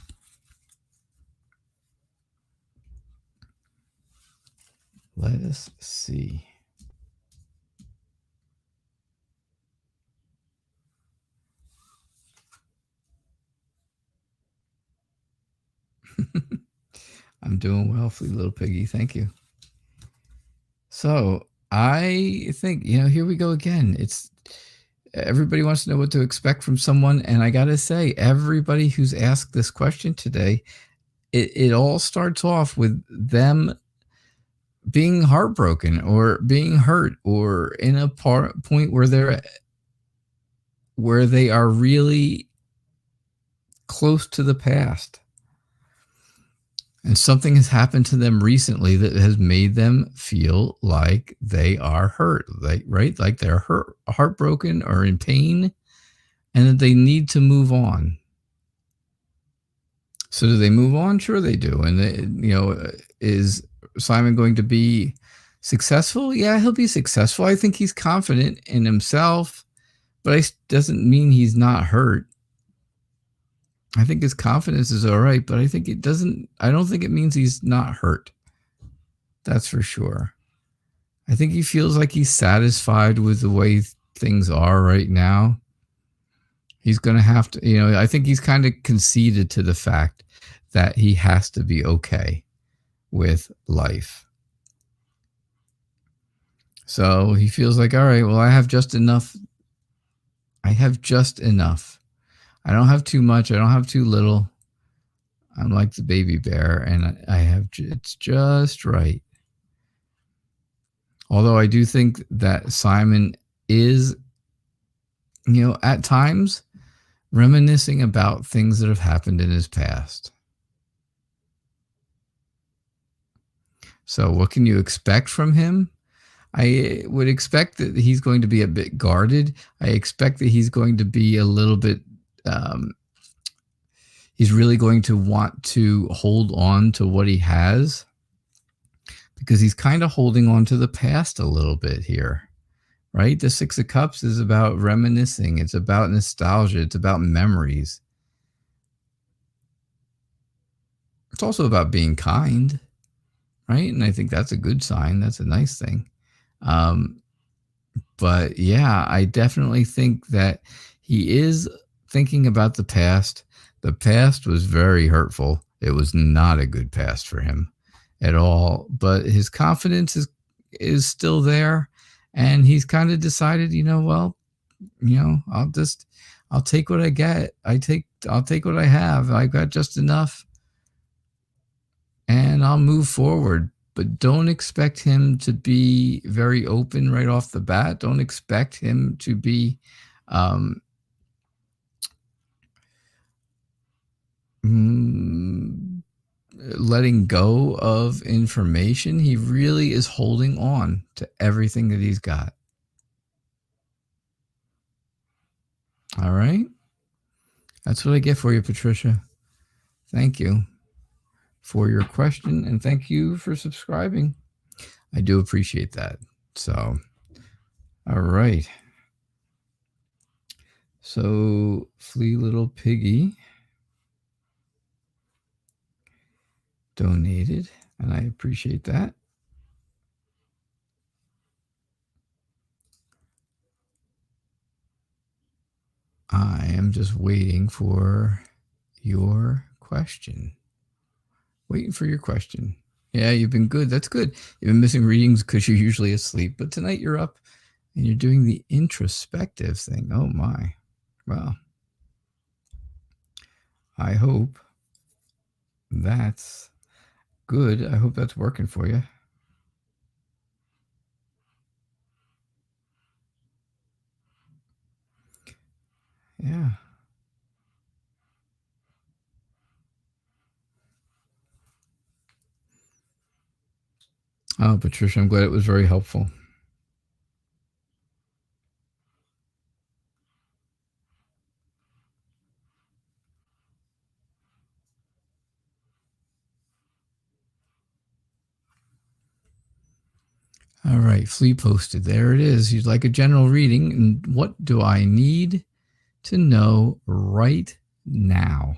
Let us see. I'm doing well, Flea Little Piggy. Thank you. So I think, here we go again. Everybody wants to know what to expect from someone. And I got to say, everybody who's asked this question today, it all starts off with them being heartbroken or being hurt or in a point where they are really close to the past. And something has happened to them recently that has made them feel like they are hurt, right? Like they're hurt, heartbroken or in pain, and that they need to move on. So do they move on? Sure they do. And is Simon going to be successful? Yeah, he'll be successful. I think he's confident in himself, but it doesn't mean he's not hurt. I think his confidence is all right, but I don't think it means he's not hurt. That's for sure. I think he feels like he's satisfied with the way things are right now. He's going to have to, I think he's kind of conceded to the fact that he has to be okay with life. So he feels like, all right, well, I have just enough. I don't have too much. I don't have too little. I'm like the baby bear, and it's just right. Although I do think that Simon is, at times reminiscing about things that have happened in his past. So what can you expect from him? I would expect that he's going to be a bit guarded. I expect that he's going to be a little bit, he's really going to want to hold on to what he has, because he's kind of holding on to the past a little bit here, right? The Six of Cups is about reminiscing. It's about nostalgia. It's about memories. It's also about being kind, right? And I think that's a good sign. That's a nice thing. But yeah, I definitely think that he is thinking about the past. The past was very hurtful. It was not a good past for him at all. But his confidence is still there, and he's kind of decided, I'll take what I get. I'll take what I have. I got just enough, and I'll move forward. But don't expect him to be very open right off the bat. Don't expect him to be letting go of information. He really is holding on to everything that he's got. All right. That's what I get for you, Patricia. Thank you for your question, and thank you for subscribing. I do appreciate that. So, all right. So, Flea Little Piggy donated, and I appreciate that. I am just waiting for your question. Waiting for your question. Yeah, you've been good. That's good. You've been missing readings because you're usually asleep, but tonight you're up and you're doing the introspective thing. Oh my. Well, I hope that's good. I hope that's working for you. Yeah. Oh, Patricia, I'm glad it was very helpful. All right, Flea posted. There it is. You'd like a general reading. And what do I need to know right now?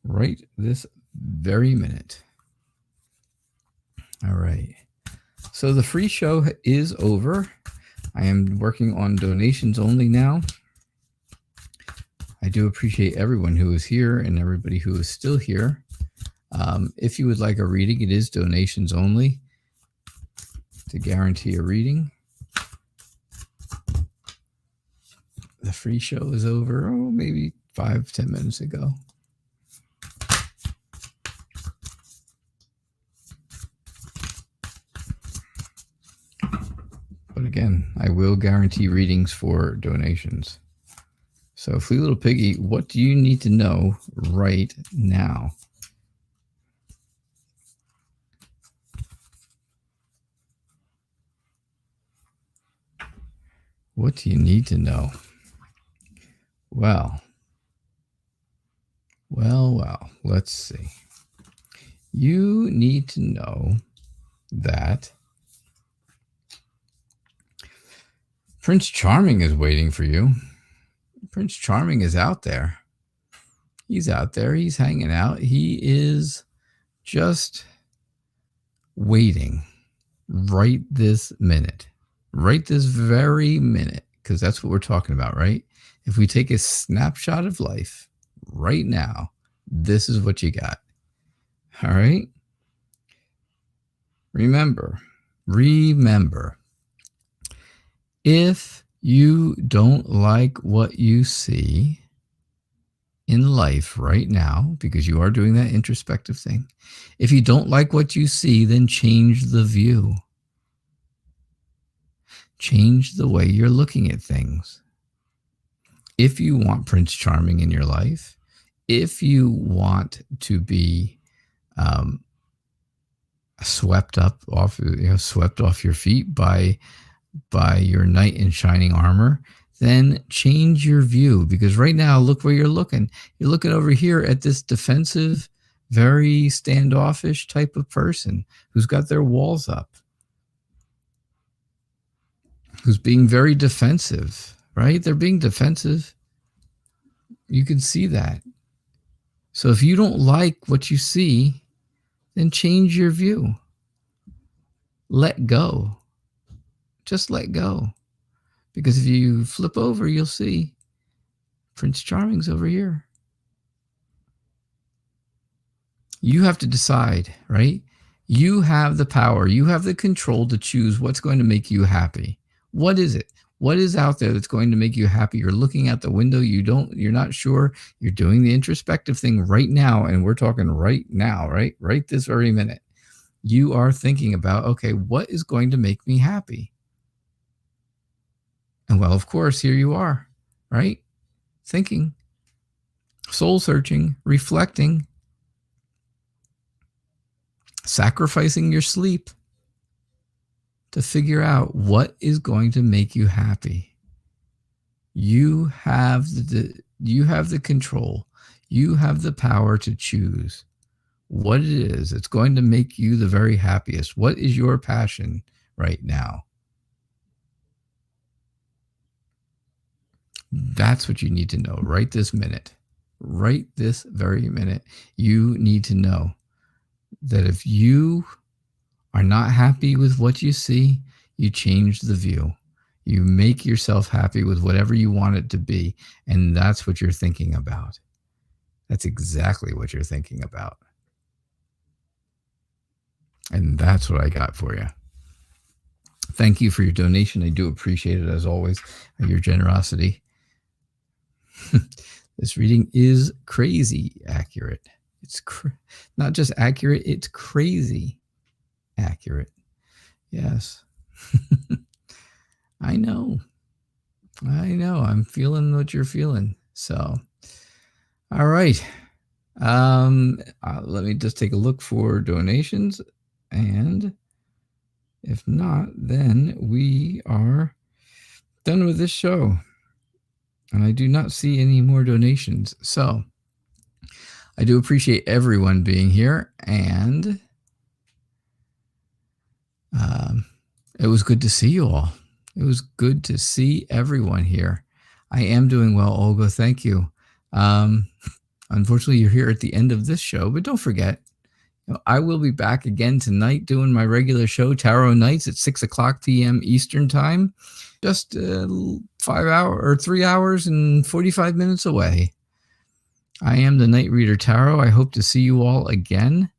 Right this very minute. All right. So the free show is over. I am working on donations only now. I do appreciate everyone who is here and everybody who is still here. If you would like a reading, it is donations only to guarantee a reading. The free show is over, maybe 5-10 minutes ago. But again, I will guarantee readings for donations. So, Flea Little Piggy, what do you need to know right now? What do you need to know? Well, let's see. You need to know that Prince Charming is waiting for you. Prince Charming is out there. He's out there. He's hanging out. He is just waiting right this minute, right this very minute, because that's what we're talking about, right? If we take a snapshot of life right now, this is what you got. All right? Remember, if you don't like what you see in life right now, because you are doing that introspective thing, if you don't like what you see, then change the view. Change the way you're looking at things. If you want Prince Charming in your life, if you want to be swept off your feet by your knight in shining armor, then change your view. Because right now, look where you're looking. You're looking over here at this defensive, very standoffish type of person who's got their walls up, who's being very defensive, right? They're being defensive. You can see that. So if you don't like what you see, then change your view. Let go. Just let go. Because if you flip over, you'll see Prince Charming's over here. You have to decide, right? You have the power. You have the control to choose what's going to make you happy. What is it? What is out there that's going to make you happy? You're looking out the window. You're not sure. You're doing the introspective thing right now. And we're talking right now, right? Right this very minute. You are thinking about, okay, what is going to make me happy? And well, of course, here you are, right? Thinking, soul searching, reflecting, sacrificing your sleep to figure out what is going to make you happy. You have the control. You have the power to choose what it is that's going to make you the very happiest. What is your passion right now? That's what you need to know right this minute. Right this very minute. You need to know that if you are not happy with what you see, you change the view. You make yourself happy with whatever you want it to be. And that's what you're thinking about. That's exactly what you're thinking about. And that's what I got for you. Thank you for your donation. I do appreciate it, as always, your generosity. This reading is crazy accurate. It's not just accurate, it's crazy accurate. Yes. I know. I'm feeling what you're feeling. So, all right. Let me just take a look for donations. And if not, then we are done with this show. And I do not see any more donations. So I do appreciate everyone being here. And it was good to see you all. It was good to see everyone here. I am doing well, Olga. Thank you. Unfortunately, you're here at the end of this show, but don't forget, I will be back again tonight doing my regular show, Tarot Nights, at 6:00 p.m. Eastern Time, just 3 hours and 45 minutes away. I am the Night Reader Tarot. I hope to see you all again.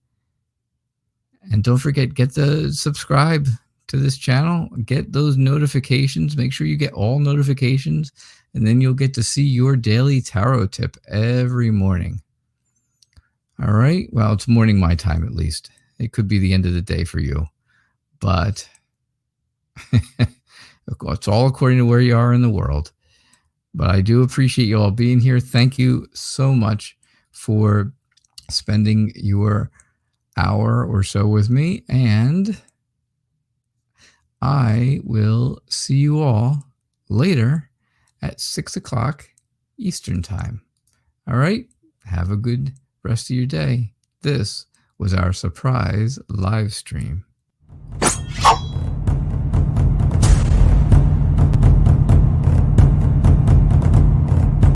And don't forget, get the subscribe to this channel. Get those notifications. Make sure you get all notifications, and then you'll get to see your daily tarot tip every morning. All right. Well, it's morning my time, at least. It could be the end of the day for you, but it's all according to where you are in the world. But I do appreciate you all being here. Thank you so much for spending your hour or so with me. And I will see you all later at 6:00 Eastern Time. All right. Have a good rest of your day. This was our surprise live stream.